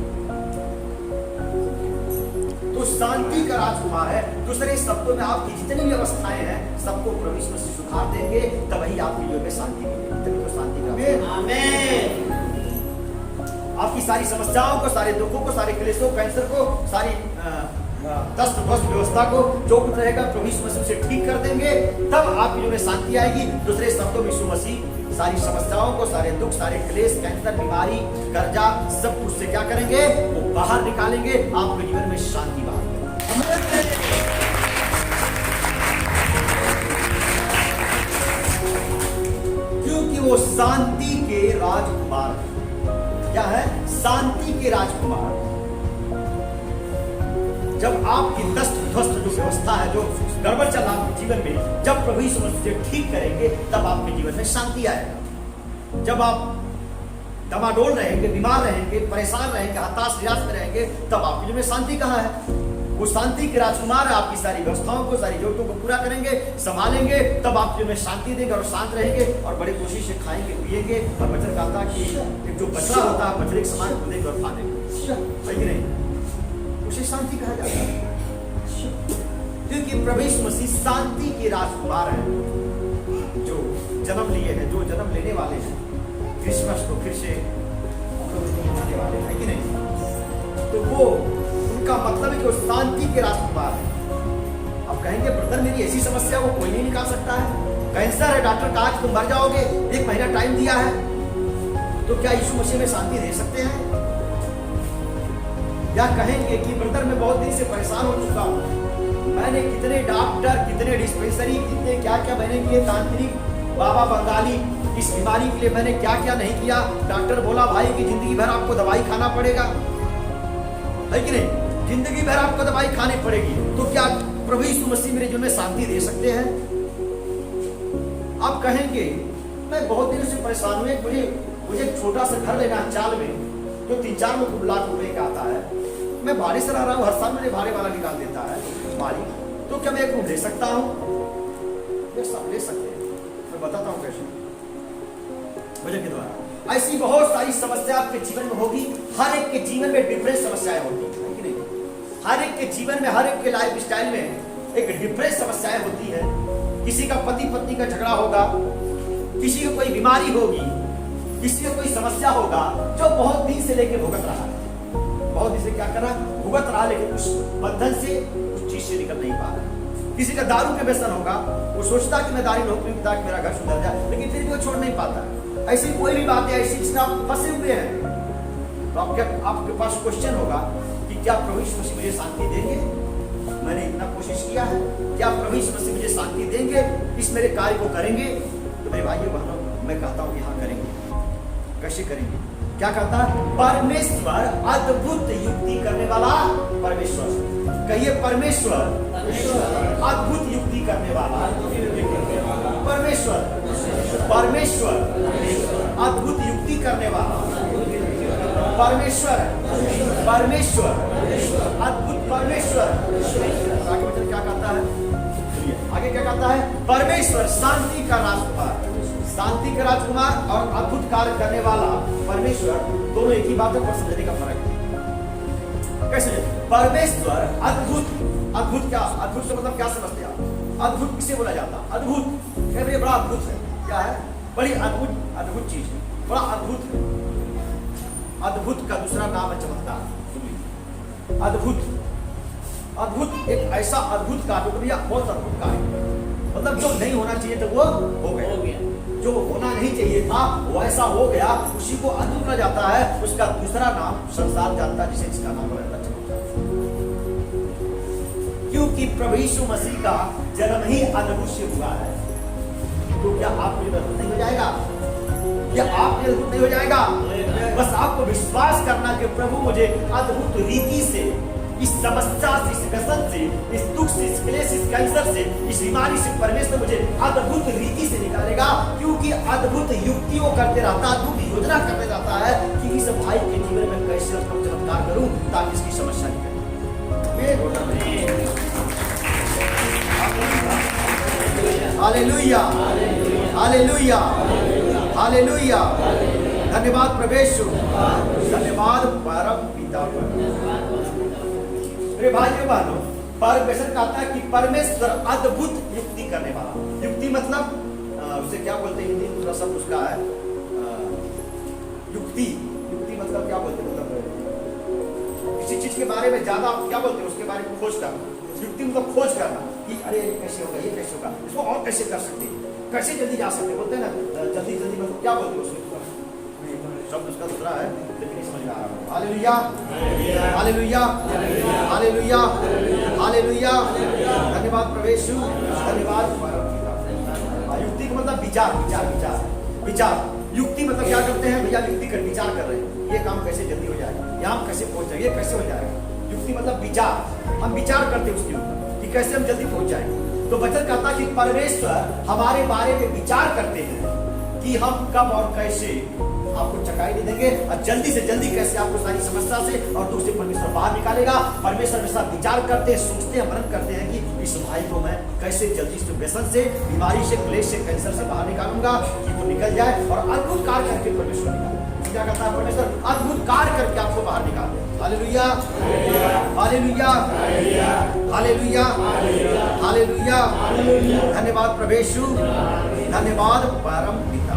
तो शांति का राजकुमार है। दूसरे शब्दों में आपकी जितनी भी अवस्थाएं हैं सबको प्रभु यीशु मसीह सुधार देंगे, तभी आपके जीवन में शांति मिलेगी। तभी तो शांति का आमीन। आपकी सारी समस्याओं को, सारे दुखों को, सारे क्लेशों, कैंसर को, सारी दस्त भ्रष्ट व्यवस्था को जो कुछ रहेगा प्रभु यीशु मसीह से ठीक कर देंगे, तब आपके जीवन में शांति आएगी। दूसरे शब्दों में यीशु मसीह सारी समस्याओं को, सारे दुख, सारे क्लेश, कैंसर, बीमारी, कर्जा, सब कुछ से क्या करेंगे? वो बाहर निकालेंगे, आपके जीवन में शांति बाहर करेंगे। क्योंकि वो शांति के राजकुमार है। क्या है? शांति के राजकुमार। जब आपकी दस्त ध्वस्त जो व्यवस्था है, जो गड़बड़ चल रहा है जीवन में, जब प्रभु यीशु मसीह ठीक करेंगे, तब आपके जीवन में शांति आएगा। जब आप डमाडोल रहेंगे, बीमार रहेंगे, परेशान रहेंगे, हताश निराश में रहेंगे, तब आपके जीवन में शांति कहाँ है? वो शांति के राजकुमार आपकी सारी व्यवस्थाओं को, सारी जरूरतों को पूरा करेंगे, संभालेंगे, तब आपके जीवन में शांति देंगे और शांत रहेंगे और बड़ी खुशी से खाएंगे, पिएंगे। और वचन कहता है कि एक जो बछड़ा होता है, बछड़े के समान कूदेंगे और खाने सही नहीं, उसे शांति कहा जाता है। क्योंकि प्रभु यीशु मसीह शांति के राजकुमार हैं, जो जन्म लिए हैं, जो जन्म लेने वाले हैं। क्रिसमस को फिर से हम लोग उसको मनाने वाले हैं कि नहीं। तो वो उनका मतलब है कि वो शांति के राजकुमार है। अब कहेंगे ब्रदर मेरी ऐसी समस्या को कोई नहीं निकाल सकता है, कैंसर है, डॉक्टर कहा कि तुम मर जाओगे, 1 महीना टाइम दिया है, तो क्या यीशु मसीह में शांति दे सकते हैं? या कहेंगे कि ब्रदर मैं बहुत दिन से परेशान हो चुका हूँ, मैंने कितने डॉक्टर, कितने डिस्पेंसरी, कितने क्या क्या मैंने किए, तांत्रिक, बाबा बंगाली, इस बीमारी के लिए मैंने क्या क्या नहीं किया। डॉक्टर बोला भाई कि जिंदगी भर आपको दवाई खाना पड़ेगा, है कि नहीं, जिंदगी भर आपको दवाई खानी पड़ेगी। तो क्या प्रभु यीशु मसीह मेरे जीवन में शांति दे सकते हैं? आप कहेंगे मैं बहुत दिनों से परेशान हुए, मुझे एक छोटा सा घर लेना है चाल में, जो 3-4 लाख रुपए का आता है, मैं भाड़े से रह रहा हूँ, हर साल मुझे भाड़े वाला निकाल देता है मालिक, तो क्या मैं एक रूम ले सकता हूँ? ये सब ले सकते हैं, मैं बताता हूँ कैसे, वजह के द्वारा। ऐसी बहुत सारी समस्या आपके जीवन में होगी, हर एक के जीवन में डिफरेंट समस्याएं होती है कि नहीं? हर एक के जीवन में, हर एक के लाइफ स्टाइल में एक डिफरेंट समस्याएं होती है। किसी का पति पत्नी का झगड़ा होगा, किसी को कोई बीमारी होगी, किसी को कोई समस्या होगा जो बहुत दिन से लेके भुगत रहा है, बहुत दिन से क्या कर रहा है, भुगत रहा, लेकिन उस बंधन से, उस चीज से निकल नहीं पा रहा। किसी का दारू के व्यसन होगा, वो सोचता कि मैं दारू रोकूं ताकि मेरा घर सुधर जाए, लेकिन फिर भी वो छोड़ नहीं पाता। ऐसी कोई भी बात है, ऐसी चीज आप फंसे हुए हैं, तो आपके पास क्वेश्चन होगा कि क्या प्रभु यीशु मसीह मुझे शांति देंगे? मैंने इतना कोशिश किया है, क्या प्रभु यीशु मसीह मुझे शांति देंगे, इस मेरे कार्य को करेंगे? तो मेरे भाइयों बहनों, मैं कहता हूँ कि हाँ करेंगे। कैसे करेंगे? क्या कहता है? परमेश्वर अद्भुत युक्ति करने वाला परमेश्वर, कहिए परमेश्वर अद्भुत युक्ति करने वाला परमेश्वर, परमेश्वर अद्भुत युक्ति करने वाला परमेश्वर, परमेश्वर अद्भुत परमेश्वर। आगे बच्चन क्या कहता है? आगे क्या कहता है? परमेश्वर शांति का राजकुमार, शांति का राजकुमार और अद्भुत कार्य करने वाला परमेश्वर, दोनों एक ही बात है, पर समझने का फर्क है। कैसे? परमेश्वर अद्भुत, अद्भुत क्या, अद्भुत से मतलब क्या समझते हैं आप? अद्भुत किसे बोला जाता? अद्भुत, ये बड़ा अद्भुत है, क्या है? बड़ी अद्भुत, अद्भुत चीज है, बड़ा अद्भुत है। अद्भुत का दूसरा नाम है चमत्कार। अद्भुत, अद्भुत एक ऐसा अद्भुत कार्य, बहुत अद्भुत कार्य, मतलब जो नहीं होना चाहिए था वो हो गया, जो होना नहीं चाहिए था वो ऐसा हो गया, उसी को अद्भुत कहा जाता है। उसका दूसरा नाम संसार जानता है, जिसे इसका नाम है चमत्कार। क्योंकि प्रभु यीशु मसीह का जन्म ही अद्भुत से हुआ है। तो क्या आप मुझे अद्भुत नहीं हो जाएगा? क्या आप मुझे अद्भुत नहीं हो जाएगा? बस आपको विश्वास करना कि प्रभु मुझे अद्भुत रीति से, इस समस्या से, इस व्यसन से, इस दुख से, इस क्लेश, इस कैंसर से, इस बीमारी से परमेश्वर मुझे अद्भुत रीति से निकालेगा। क्योंकि अद्भुत युक्ति वो करते रहता है, अद्भुत योजना करते रहता है कि इस भाई के जीवन में कैसे चमत्कार करूं ताकि इसकी समस्या निकले। Hallelujah, hallelujah, hallelujah. धन्यवाद प्रभु, धन्यवाद परम पिता। मेरे भाइयों बहनों, परमेश्वर कहता है कि परमेश्वर अद्भुत युक्ति करने वाला। युक्ति मतलब उसे क्या बोलते हैं हिंदी दूसरा शब्द उसका है युक्ति। युक्ति मतलब क्या बोलते हैं? मतलब किसी चीज के बारे में ज्यादा क्या बोलते हैं, उसके बारे में खोज करना। युक्ति मतलब खोज करना कि अरे ये कैसे होगा, ये कैसे होगा, इसको और कैसे कर सकते हैं, कैसे जल्दी जा सकते हैं, बोलते हैं ना जल्दी जल्दी, मतलब क्या बोलते हैं उसको, शब्द उसका दूसरा है लेकिन नहीं समझ में आ रहा। Hallelujah, hallelujah, hallelujah, hallelujah. धन्यवाद प्रभु, धन्यवाद परम पिता। युक्ति का मतलब विचार, विचार, विचार, विचार। युक्ति मतलब क्या करते हैं भैया? युक्ति कर विचार कर रहे हैं, ये काम कैसे जल्दी हो जाएगा, यहाँ कैसे पहुंच जाएगा, ये कैसे हो जाएगा। युक्ति मतलब विचार, हम विचार करते हैं उसके ऊपर कि कैसे हम जल्दी पहुंच जाएंगे। तो वचन कहता है कि परमेश्वर हमारे बारे में विचार करते हैं कि हम कब और कैसे आपको चकाई नहीं देंगे और जल्दी से जल्दी कैसे आपको सारी समस्या से और दुख से परमेश्वर बाहर निकालेगा। परमेश्वर के साथ विचार करते हैं, सोचते हैं, मनन करते हैं कि इस भाई को मैं कैसे जल्दी से व्यसन से, बीमारी से, क्लेश से, कैंसर से बाहर निकालूंगा कि वो निकल जाए और अद्भुत कार्य करके परमेश्वर निकाले। क्या करता है परमेश्वर? अद्भुत कार्य करके आपको बाहर निकाले। Hallelujah, hallelujah, hallelujah, hallelujah. धन्यवाद प्रभु, धन्यवाद परम पिता।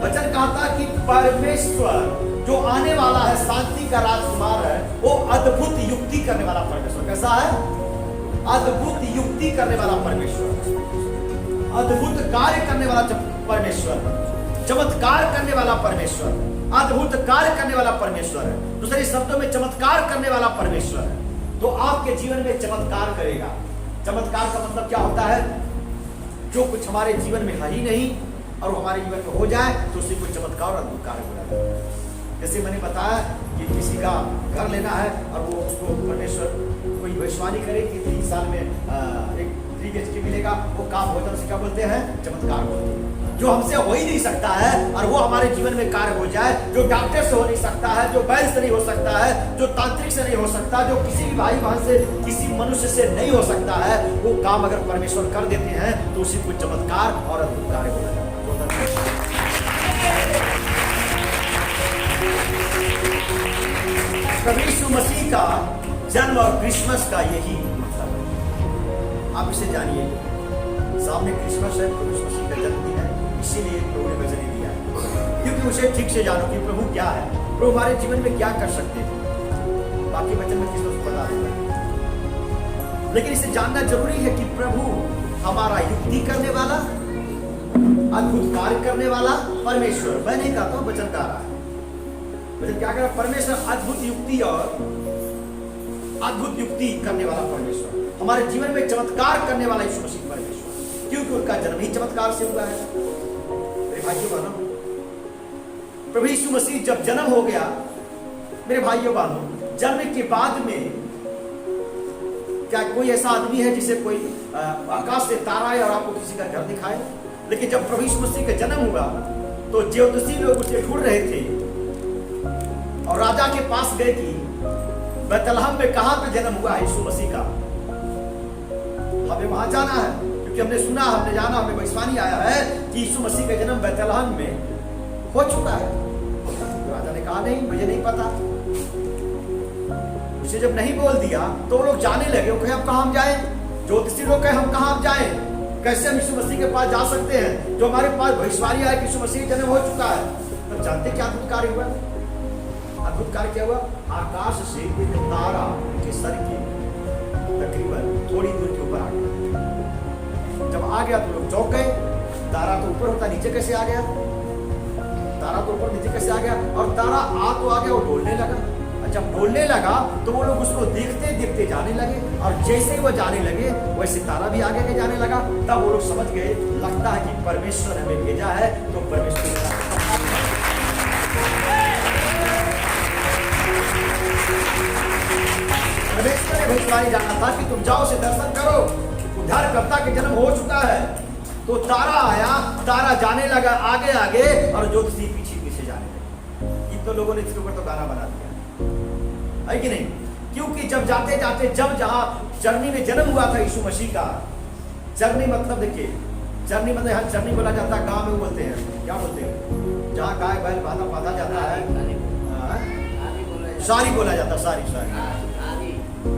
वचन कहता कि परमेश्वर जो आने वाला है, शांति का राजकुमार है, वो अद्भुत युक्ति करने वाला परमेश्वर। कैसा है? अद्भुत युक्ति करने वाला परमेश्वर, अद्भुत कार्य करने वाला परमेश्वर, चमत्कार करने वाला परमेश्वर, अद्भुत कार्य करने वाला परमेश्वर है। दूसरे शब्दों में चमत्कार करने वाला परमेश्वर है। तो आपके जीवन में चमत्कार करेगा। चमत्कार का मतलब क्या होता है? जो कुछ हमारे जीवन में है ही नहीं और हमारे जीवन में हो जाए तो उसे कोई चमत्कार और अद्भुत कार्य बोला जाता है। जैसे मैंने बताया कि किसी का घर लेना है और वो उसको परमेश्वर कोई भविष्यवाणी करे कि 3 साल में एक 3 BHK मिलेगा, वो काम होता है, उसे क्या बोलते हैं? चमत्कार बोलते हैं। जो हमसे हो ही नहीं सकता है और वो हमारे जीवन में कार्य हो जाए, जो डॉक्टर से हो नहीं सकता है, जो वैद्य से नहीं हो सकता है, जो तांत्रिक से नहीं हो सकता, जो किसी भी भाई बहन से, किसी मनुष्य से नहीं हो सकता है, वो काम अगर परमेश्वर कर देते हैं तो उसी को चमत्कार और अद्भुत कार्य बोला जाता है। प्रभु यीशु मसीह का जन्म और क्रिसमस का यही मतलब है। आप इसे जानिए, सामने क्रिसमस है, प्रभु यीशु मसीह का जन्मदिन है, इसीलिए प्रभु ने वचन दिया है, क्योंकि उसे ठीक से जानो कि प्रभु क्या है, प्रभु हमारे जीवन में क्या कर सकते हैं। बाकी वचन में किसी को बता देगा, लेकिन इसे जानना जरूरी है कि प्रभु हमारा युक्ति करने वाला, अद्भुत कार्य करने वाला परमेश्वर। मैं नहीं कहता हूं, वचन कह रहा है। वचन क्या कह रहा है? परमेश्वर अद्भुत युक्ति और अद्भुत युक्ति करने वाला परमेश्वर, हमारे जीवन में चमत्कार करने वाला यीशु मसीह परमेश्वर, क्योंकि उनका जन्म ही चमत्कार से हुआ है। मेरे भाइयों बहनों, प्रभु यीशु मसीह जब जन्म हो गया, मेरे भाइयों बहनों, जन्म के बाद में क्या कोई ऐसा आदमी है जिसे कोई आकाश से तारा आए और आपको किसी का घर दिखाए? लेकिन जब प्रभु यीशु मसीह का जन्म हुआ तो ज्योतिषी लोग उसे ढूंढ रहे थे और राजा के पास गए कि बैतलहम में कहां पे जन्म हुआ है यीशु मसीह का, हमें वहां जाना है, क्योंकि हमने सुना, हमने जाना, हमें भविष्यवाणी आया है कि यीशु मसीह का जन्म बैतलहम में हो चुका है। तो राजा ने कहा नहीं, मुझे नहीं पता। उसे जब नहीं बोल दिया तो वो लोग जाने लगे, वो कहे हम कहां जाए? ज्योतिषी लोग कहे हम कहां जाए, कैसे हम यीशु मसीह के पास जा सकते हैं जो हमारे पास भविष्यवाणी आया कि यीशु मसीह जन्म हो चुका है। तब जानते क्या अद्भुत कार्य हुआ? अद्भुत कार्य क्या हुआ? आकाश से एक तारा के सर के तकरीबन थोड़ी दूर के ऊपर आ गया। जब आ गया तो लोग चौंक गए, तारा तो ऊपर होता, नीचे कैसे आ गया? तारा तो ऊपर, नीचे कैसे आ गया? और तारा आ तो आ गया, वो डोलने लगा। जब बोलने लगा तो वो लोग उसको देखते देखते जाने लगे, और जैसे ही वो जाने लगे वैसे तारा भी आगे के जाने लगा। तब वो लोग समझ गए, लगता है कि परमेश्वर हमें भेजा है। तो परमेश्वर ने भविष्यवाणी जाना था कि तुम जाओ से दर्शन करो, उद्धारकर्ता के जन्म हो चुका है। तो तारा आया, तारा जाने लगा आगे आगे, और ज्योतिषी पीछे पीछे जाने लगे। इन तो लोगों ने इसके ऊपर तो गाना बना दिया है कि नहीं? क्योंकि जब जाते जाते, जब जहां जर्नी में जन्म हुआ था यीशु मसीह का, जर्नी मतलब देखिए, जर्नी मतलब यहाँ जर्नी बोला जाता है, गांव में बोलते हैं, क्या बोलते हैं? जहाँ गाय बैल बांधा जाता है, सारी बोला जाता है, सारी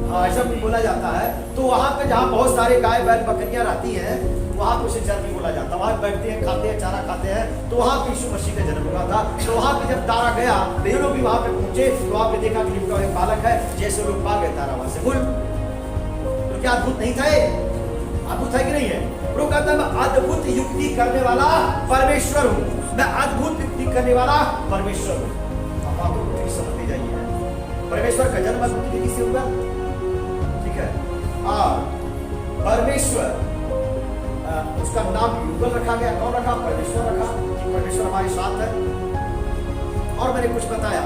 हाँ ऐसा भी बोला जाता है। तो वहां पे जहाँ बहुत सारे गाय बैल बकरियां रहती हैं, वहां पे उसे जर्नी बोला जाता है। वहां बैठते हैं, खाते हैं, चारा खाते हैं। तो वहां पे यीशु मसीह का जन्म हुआ था। तो वहां पे जब तारा गया, ये लोग भी वहां पे पहुंचे, तो वहां पे देखा कि उनका एक बालक है, जैसे लोग पा गए तारा वहां से गुल। तो क्या अद्भुत नहीं था? अद्भुत है कि नहीं है? वो कहता है मैं अद्भुत युक्ति करने वाला परमेश्वर हूँ, मैं अद्भुत युक्ति करने वाला परमेश्वर हूँ। अब आप लोग ठीक समझते जाइए, परमेश्वर का जन्म अद्भुत युक्ति से हुआ, ठीक है? परमेश्वर, उसका नाम युगल रखा गया। कौन रखा? परमेश्वर रखा, कि परमेश्वर हमारे साथ है। और मैंने कुछ बताया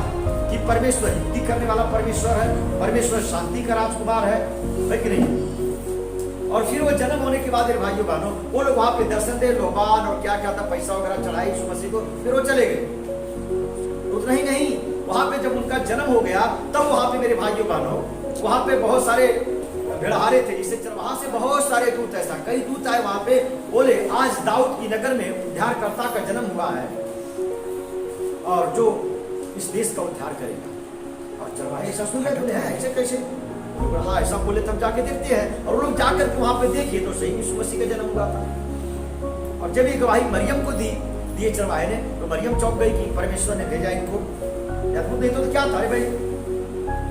कि परमेश्वर युक्ति करने वाला परमेश्वर है, परमेश्वर शांति का राजकुमार है कि नहीं? और फिर वो जन्म होने के बाद भाइयों बहनों, वो लोग वहां पे दर्शन दे, लोबान और क्या क्या था, पैसा वगैरह चढ़ाई यीशु मसीह को, फिर वो चले गए। उतना ही नहीं, वहां पे जब उनका जन्म हो गया, तब वहां पे मेरे भाइयों बहनों, वहां पे बहुत सारे भिड़हारे थे, जिससे वहां से बहुत सारे दूत, ऐसा कई दूत आए वहां पे, बोले आज दाऊद की नगर में उद्धारकर्ता का जन्म हुआ है और जो इस देश का उद्धार करेगा। और चरवाहे ऐसा सुन रहे थे, ऐसे कैसे? हाँ ऐसा बोले, तब जाके देखते हैं। और वो लोग जाकर के वहां पे देखे तो सही यीशु मसीह का जन्म हुआ था। और जब ये गवाही मरियम को दिए चरवाहे ने, तो तो मरियम चौंक गई कि परमेश्वर ने भेजा इनको। अद्भुत नहीं तो क्या था रे भाई।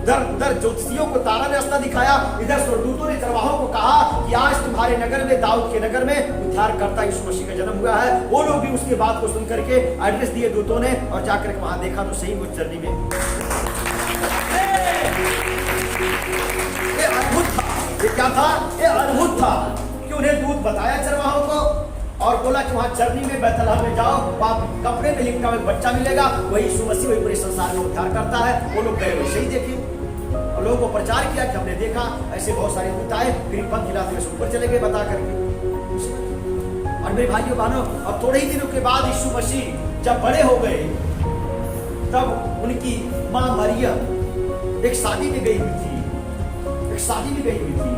उधर ज्योतिषियों को तारा ने रास्ता दिखाया, इधर स्वर्गदूतों ने चरवाहों को कहा कि आज तुम्हारे नगर में, दाऊद के नगर में उद्धारकर्ता यीशु मसीह का जन्म हुआ है। वो लोग भी उसके बात को सुन करके एड्रेस दिए दूतों ने, और जाकर वहां देखा तो सही कुछ जर्नी में ये अद्भुत था। ये क्या था? ये अद्भुत था कि उन्हें दूत बताया चरवाहों को और बोला कि वहां जर्नी में बैतलहम में जाओ, वहां कपड़े में लिपटा हुआ एक बच्चा मिलेगा, वही यीशु मसीह, वही पूरे संसार में उद्धार करता है। वो लोग गए वैसे ही देखे और लोगों को प्रचार किया कि हमने देखा। ऐसे बहुत सारे दूत आए, कृपा खिलाते हुए ऊपर चले गए बता करके। और मेरे भाइयों बहनों, और थोड़े ही दिनों के बाद यीशु मसीह जब बड़े हो गए, तब उनकी मां मरियम एक शादी में गई हुई थी। एक शादी में गई हुई थी,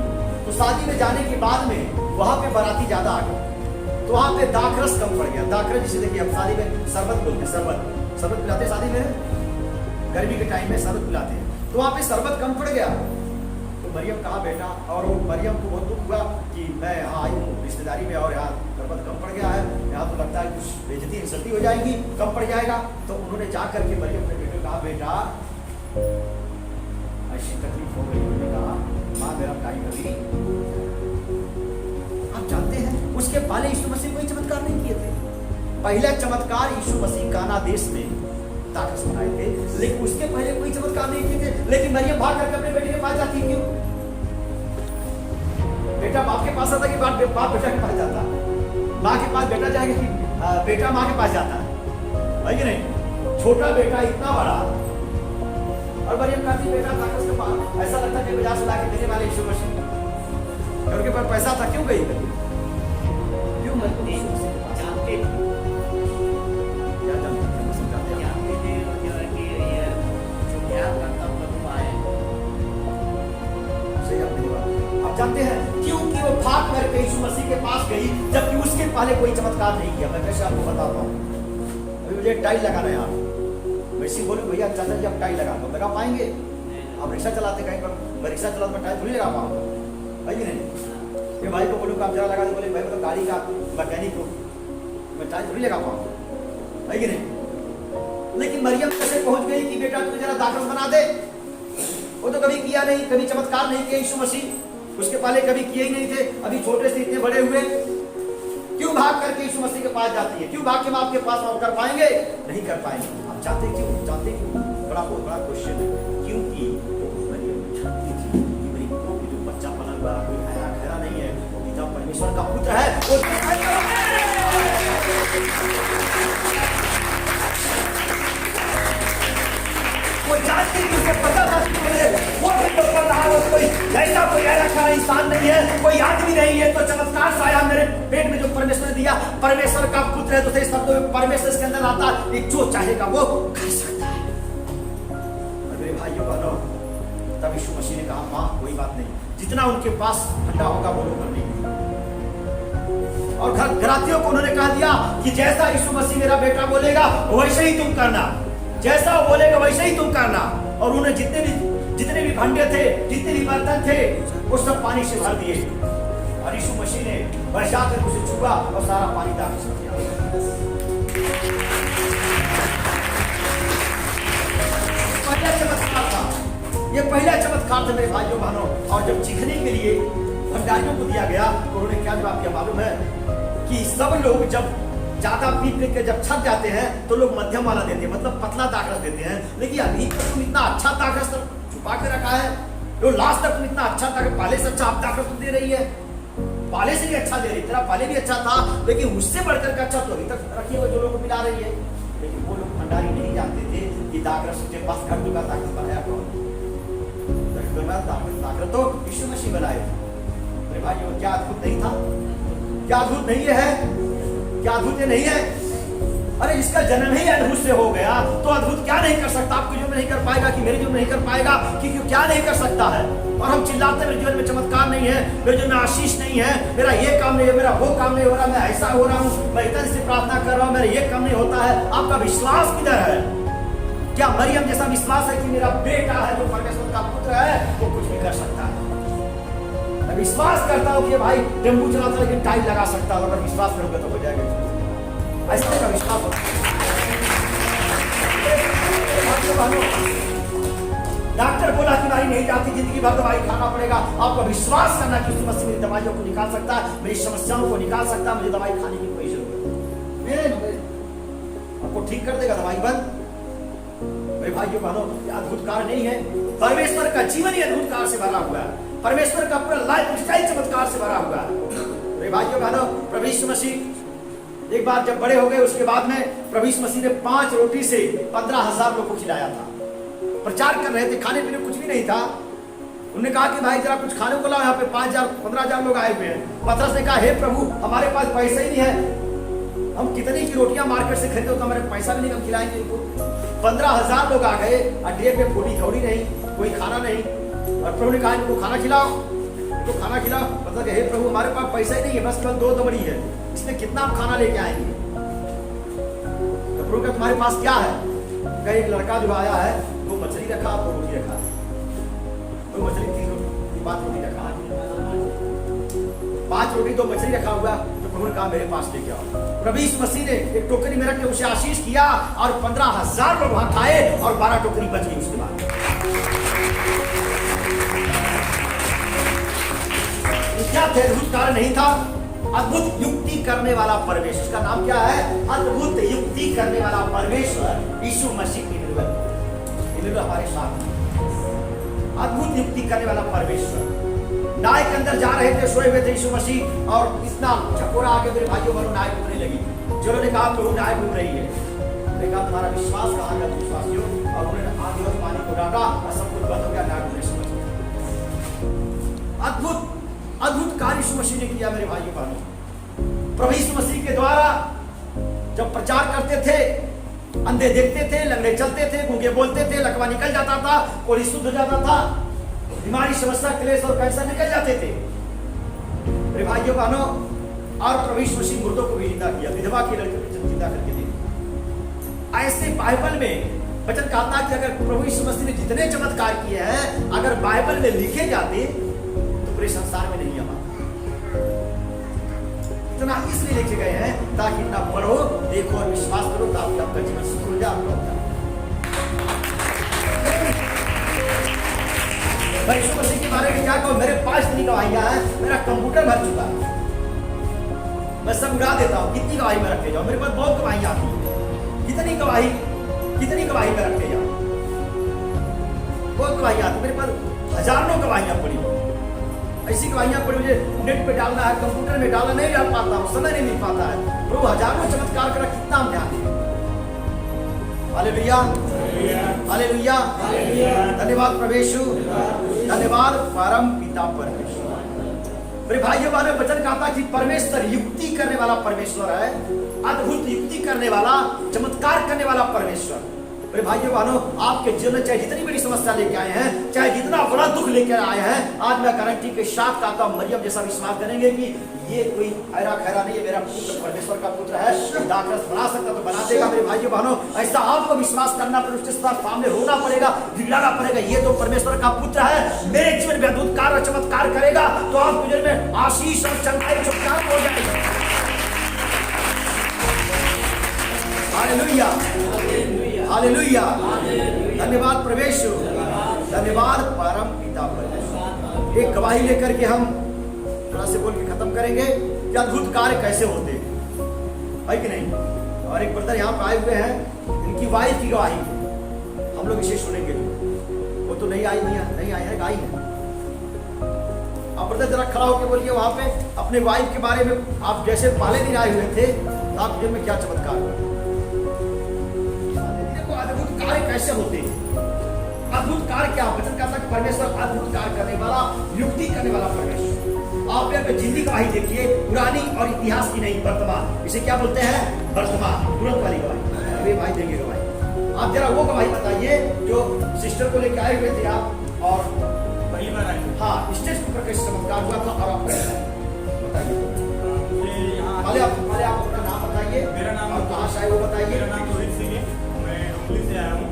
तो शादी में जाने के बाद में वहां पे बाराती ज्यादा आ गए, तो वहां पे दाखरस कम पड़ गया। दाखरस जिसे देखिए हम शादी में शरबत बोलते हैं, शरबत पिलाते हैं शादी में, गर्मी के टाइम में शरबत पिलाते हैं, तो वहां पे शरबत कम पड़ गया। तो मरियम कहा बेटा, और वो मरियम को बहुत दुख हुआ कि मैं यहाँ आई हूँ रिश्तेदारी में और यहाँ शरबत कम पड़ गया है, यहाँ तो लगता है कुछ बेइज्जती इंसल्टी हो जाएगी, कम पड़ जाएगा। तो उन्होंने जा करके मरियम के बेटे को कहा बेटा ऐसी तकलीफ हो गई। उन्होंने कहा माँ मेरा काई कभी। आप जानते हैं उसके पहले यीशु मसीह कोई चमत्कार नहीं किए थे। पहला चमत्कार यीशु मसीह काना देश में दाखरस बनाए थे, लेकिन उसके पहले कोई चमत्कार नहीं किए थे। लेकिन मरियम भाग करके अपने बेटे के पास जाती, क्यों? बेटा बाप के पास आता कि बाप बेटा के पास जाता? माँ के पास बेटा जाएगा कि बेटा माँ के पास जाता है कि नहीं? छोटा बेटा इतना बड़ा, और मरियम कहती बेटा दाखरस के पास, ऐसा लगता कि बाजार से लाके देने वाले यीशु मसीह, उनके पास पैसा था, क्यों गई? क्यों मत यीशु मसीह के पास जानते थे? क्या जानते थे? आप जानते हैं क्योंकि वो भाग करके यीशु मसीह के पास गई, जबकि उसके पहले कोई चमत्कार नहीं किया। मैं कैसे आपको बताता हूँ? अभी मुझे टाइल लगाना है यहाँ, वैसे बोलूँ भैया चंदन जी आप टाइल लगा दो, लगा पाएंगे? आप रिक्शा चलाते कहीं पर, मैं रिक्शा चलाता मैं टाइल थोड़ी लगा पाऊँ, है कि नहीं? ये भाई को बोलूँ आप जरा लगा दो, बोले भाई मतलब गाड़ी का मैकेनिक को मैं टाइल थोड़ी लगा पाऊँ, है कि नहीं? लेकिन मरियम कैसे पहुंच गई कि बेटा तू जरा दाखरस बना दे? वो तो कभी किया नहीं, कभी चमत्कार नहीं किया यीशु मसीह, उसके पहले कभी किए ही नहीं थे। अभी छोटे से इतने बड़े हुए, क्यों भाग करके यीशु मसीह के पास जाती है? क्यों भाग के बाप के पास आप कर पाएंगे? नहीं कर पाएंगे। आप जानते क्यों? जानते क्यों? बहुत बड़ा क्वेश्चन है। क्योंकि मरियम जानती थी कि मेरी जो बच्चा पला हुआ कोई खैरा खैरा नहीं है, वो पिता परमेश्वर का पुत्र है। वो जानती थी, उसे पता था वो जो कर रहा है वो कोई ऐसा कोई ऐसा इंसान नहीं है, कोई आदमी नहीं है। तो चमत्कार से आया मेरे पेट में जो परमेश्वर ने दिया, परमेश्वर का पुत्र है, तो सही शब्दों में परमेश्वर के अंदर आता है, जो चाहेगा वो कर सकता है। और मेरे भाइयों बहनों, तब यीशु मसीह ने कहा माँ कोई बात नहीं, जितना उनके पास ठंडा होगा वो लोग करने। और घरातियों को उन्होंने कह दिया कि जैसा यीशु मसीह मेरा बेटा बोलेगा वैसे ही तुम करना, जैसा वो बोलेगा वैसे ही तुम करना। और उन्हें जितने भी भांडे थे, जितने भी बर्तन थे, वो सब पानी से भर दिए। और यीशु मसीह ने बरसा कर उसे छुआ और सारा पानी दाखरस हो गया। पहला चमत्कार था, ये पहला चमत्कार था मेरे भाइयों बहनों। और जब चीखने के लिए भंडारियों को दिया गया तो उन्होंने क्या जवाब दिया मालूम है? कि सब लोग जब ज्यादा पी पी के जब छप जाते हैं तो लोग मध्यम वाला देते हैं, मतलब पतला दाखरस देते हैं। लेकिन अभी तक तुम इतना अच्छा दाखरस छुपा के रखा है, तो लास्ट तक तुम इतना अच्छा दाखरस, पहले से अच्छा आप दाखरस तुम दे रही है, पहले से भी अच्छा दे रही, तेरा पहले भी अच्छा था, लेकिन उससे बढ़कर का अच्छा तो अभी तक रखी हुई जो लोगों को मिला रही है। लेकिन वो लोग भंडारी नहीं जानते थे कि दाखरस के पास घर चुका दाखरस बनाया कौन? दाखरस तो यीशु मसीह बनाए। मेरे भाइयों क्या अद्भुत नहीं था? क्या अद्भुत नहीं है? क्या अद्भुत नहीं है? अरे इसका जन्म ही अद्भुत से हो गया, तो अद्भुत क्या नहीं कर सकता? आपके जीवन में नहीं कर पाएगा कि मेरे जीवन में नहीं कर पाएगा? कि क्या नहीं कर सकता है? और हम चिल्लाते मेरे जीवन में चमत्कार नहीं है, मेरे जीवन में आशीष नहीं है, मेरा ये काम नहीं है, मेरा वो काम नहीं हो रहा, मैं ऐसा हो रहा हूँ, मैं इतना से प्रार्थना कर रहा हूँ, मेरा ये काम नहीं होता है। आपका विश्वास किधर है? क्या मरियम जैसा विश्वास है कि मेरा बेटा है जो परमेश्वर का पुत्र है, वो कुछ भी कर सकता है? मैं विश्वास करता हूँ कि भाई टेम्पू चलाता लेकिन टाइल लगा सकता है, अगर विश्वास करोगे तो हो जाएगा। ऐसा का विश्वास होता है। नहीं जाती, जिंदगी भर दवाई खाना पड़ेगा। आपको विश्वास करना कि यीशु मसीह मेरी दवाइयों को निकाल सकता है, मेरी समस्याओं को निकाल सकता है, मुझे दवाई खाने की कोई जरूरत नहीं, आपको ठीक कर देगा। दवाई बंद। मेरे भाइयों बहनों, अद्भुत कार्य नहीं है, परमेश्वर का जीवन ही अद्भुत कार्य से भरा हुआ है, परमेश्वर का पूरा लाइफ स्टाइल चमत्कार से भरा हुआ है। मेरे भाइयों बहनों, प्रभु यीशु मसीह एक बार जब बड़े हो गए, उसके बाद में प्रभु यीशु मसीह ने 5 रोटी से 15,000 लोगों को खिलाया था। प्रचार कर रहे थे, खाने पीने कुछ भी नहीं था। उन्होंने कहा कि भाई जरा कुछ खाने को लाओ, यहाँ पे 5,000-15,000 लोग आए हुए हैं। पतरस ने कहा, हे प्रभु, हमारे पास पैसा ही नहीं है, हम कितनी की रोटियां मार्केट से खरीदे तो हमारे पैसा भी नहीं, हम खिलाएंगे इनको। 15,000 लोग आ गए, अड्डे पे पूरी खौड़ी नहीं, कोई खाना नहीं, और प्रभु ने कहा इनको खाना खिलाओ, इनको खाना खिलाओ। मतलब हे प्रभु, हमारे पास पैसा ही नहीं है, बस केवल 2 दमड़ी है, इसमें कितना हम खाना लेके आएंगे? तो प्रभु का तुम्हारे पास क्या है? कहीं एक लड़का जो आया है, 2 मछली रखा, 2 रोटी रखा, 2 मछली 3 रोटी, 5 रोटी रखा, 5 रोटी 2 मछली रखा हुआ। तो प्रभु ने कहा मेरे पास लेके आओ। प्रभु यीशु मसीह ने एक टोकरी में रख के उसे आशीष किया, और 15,000 लोग वहां खाए, और 12 टोकरी बच गई उसके बाद। क्या थे? अद्भुत कार्य नहीं था, अद्भुत युक्ति करने वाला परमेश्वर। का नाम क्या है? अद्भुत युक्ति करने वाला परमेश्वर यीशु मसीह की हमारे साथ, अद्भुत युक्ति करने वाला परमेश्वर। नाव के अंदर जा रहे थे, सोए हुए थे यीशु मसीह, और इतना झकोरा आके मेरे भाइयों बहनों नाव डूबने लगी। चलो ने कहा प्रभु नाव डूब रही है। मैंने कहा तुम्हारा विश्वास कहाँ का विश्वासियों? और उन्होंने आधी और पानी को डाला और सब कुछ बंद हो गया, नाव डूबने समझ। अद्भुत अद्भुत कार्य यीशु मसीह ने किया मेरे भाइयों बहनों। प्रभु यीशु मसीह के द्वारा जब प्रचार करते थे, अंधे देखते थे, लंगड़े चलते थे, गूंगे बोलते थे, लकवा निकल जाता था, कोई शुद्ध हो जाता था, बीमारी, समस्या, क्लेश और कैंसर निकल जाते थे मेरे भाइयों बहनों। और प्रभु यीशु मसीह मुर्दों को भी जिंदा किया, विधवा की लड़की को जिंदा करके दे। ऐसे बाइबल में वचन कहता है कि अगर प्रभु यीशु मसीह ने जितने चमत्कार किए हैं, अगर बाइबल में लिखे जाते तो पूरे संसार में नहीं आते। इतना इसलिए लिखे गए हैं ताकि इतना पढ़ो, देखो और विश्वास करो, ताकि आपका जीवन सुधर जाए। मैं यीशु मसीह के बारे में क्या कहूं? मेरे पास इतनी गवाहियां हैं, मेरा कंप्यूटर भर चुका है, मैं सब उड़ा देता हूं। कितनी गवाही में रखे जाओ? मेरे पास बहुत गवाहियां आती हैं। कितनी गवाही में रखे जाओ? बहुत गवाहियां आती, मेरे पास हजारों गवाहियां पड़ी, ऐसी गवाहियां पड़ी, मुझे नेट पे डालना है, कंप्यूटर में डालना नहीं डाल पाता हूं, समय नहीं मिल पाता है। प्रभु हजारों चमत्कार करा, कितना हम ध्यान दें। हालेलुया, हालेलुया, धन्यवाद प्रभु यीशु, धन्यवाद परम पिता परमेश्वर। मेरे भाइयों बहनों, वचन कहता कि परमेश्वर युक्ति करने वाला परमेश्वर है, अद्भुत युक्ति करने वाला, चमत्कार करने वाला परमेश्वर। मेरे भाइयों बहनों, आपके जीवन में चाहे जितनी बड़ी समस्या लेके आए हैं, चाहे जितना बड़ा दुख लेके आए हैं, आज मैं गारंटी के साथ कहता हूं, मरियम जैसा विश्वास करेंगे कि ये कोई हैरा खैरा नहीं है, मेरा पुत्र परमेश्वर का पुत्र है, दाखरस बना सकता तो बना देगा। मेरे भाइयों बहनों, ऐसा आपको विश्वास करना पड़ेगा, उसके सामने रोना पड़ेगा, गिड़ाना पड़ेगा, ये तो परमेश्वर का पुत्र है, मेरे जीवन में अद्भुत कार्य और चमत्कार करेगा, तो आपके जीवन में आशीष और चंगाई चमत्कार हो जाएगा। हालेलुया, हालेलुया, धन्यवाद परमेश्वर, धन्यवाद परम पिता परमेश्वर। एक गवाही लेकर के हम थोड़ा से बोल के खत्म करेंगे कि अद्भुत कार्य कैसे होते हैं, है कि नहीं। और एक ब्रदर यहाँ पे आए हुए हैं, इनकी वाइफ की गवाही हम लोग इसे सुनेंगे। वो तो नहीं आई है, गाई है। आप ब्रदर जरा खड़ा होकर बोलिए वहां पे अपने वाइफ के बारे में, आप जैसे पहले दिन आए हुए थे, आप जीवन में क्या चमत्कार हुआ? अद्भुत कार्य कैसे होते हैं? अद्भुत कार्य क्या? वचन कहता है परमेश्वर अद्भुत कार्य करने वाला, युक्ति करने वाला परमेश्वर। आप यहाँ पे जिंदगी गवाही देखिए, पुरानी और इतिहास की नहीं, वर्तमान। इसे क्या बोलते हैं? वर्तमान, तुरंत वाली गवाही। वे भाई देंगे गवाही। आप जरा वो गवाही बताइए जो सिस्टर को लेकर आए हुए थे आप, और पहली बार आए। हाँ, स्टेज के ऊपर कैसे चमत्कार हुआ था, और आप बताइए। पहले आप अपना नाम बताइए, मेरा नाम और कहाँ से आए वो बताइए। मेरा नाम रोहित सिंह है, मैं अमली से आया हूँ।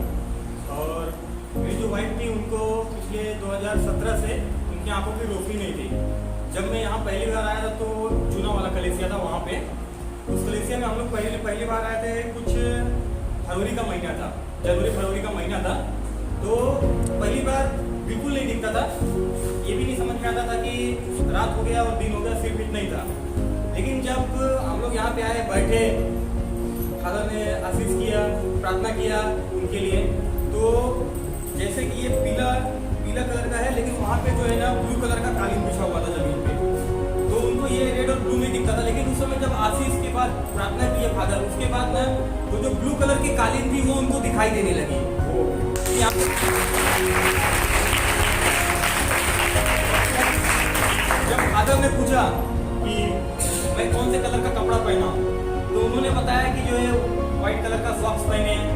और मेरी जो वाइफ थी, उनको पिछले 2017 से उनकी आंखों की रोशनी नहीं थी। जब मैं यहाँ पहली बार आया था तो चूना वाला कलेसिया था वहाँ पे। उस कलेसिया में हम लोग पहली बार आए थे, कुछ फरवरी का महीना था, जनवरी फरवरी का महीना था। तो पहली बार बिल्कुल नहीं दिखता था। ये भी नहीं समझ में आता था कि रात हो गया और दिन हो गया, सिर्फ इतना ही था। लेकिन जब हम लोग यहाँ पे आए, बैठे, फादर ने आशीष किया, प्रार्थना किया उनके लिए, तो जैसे कि ये पीला कलर का है, लेकिन वहाँ पे जो है ना ब्लू कलर का कालीन बिछा हुआ था जमीन पे, तो उनको ये रेड और ब्लू नहीं दिखता था। लेकिन उस समय जब आशीष के बाद प्रार्थना की है फादर, उसके बाद ना तो जो ब्लू कलर की कालीन थी वो उनको दिखाई देने लगी। जब फादर ने पूछा कि मैं कौन से कलर का कपड़ा पहना, तो उन्होंने बताया कि जो है व्हाइट कलर का सॉक्स पहने हैं।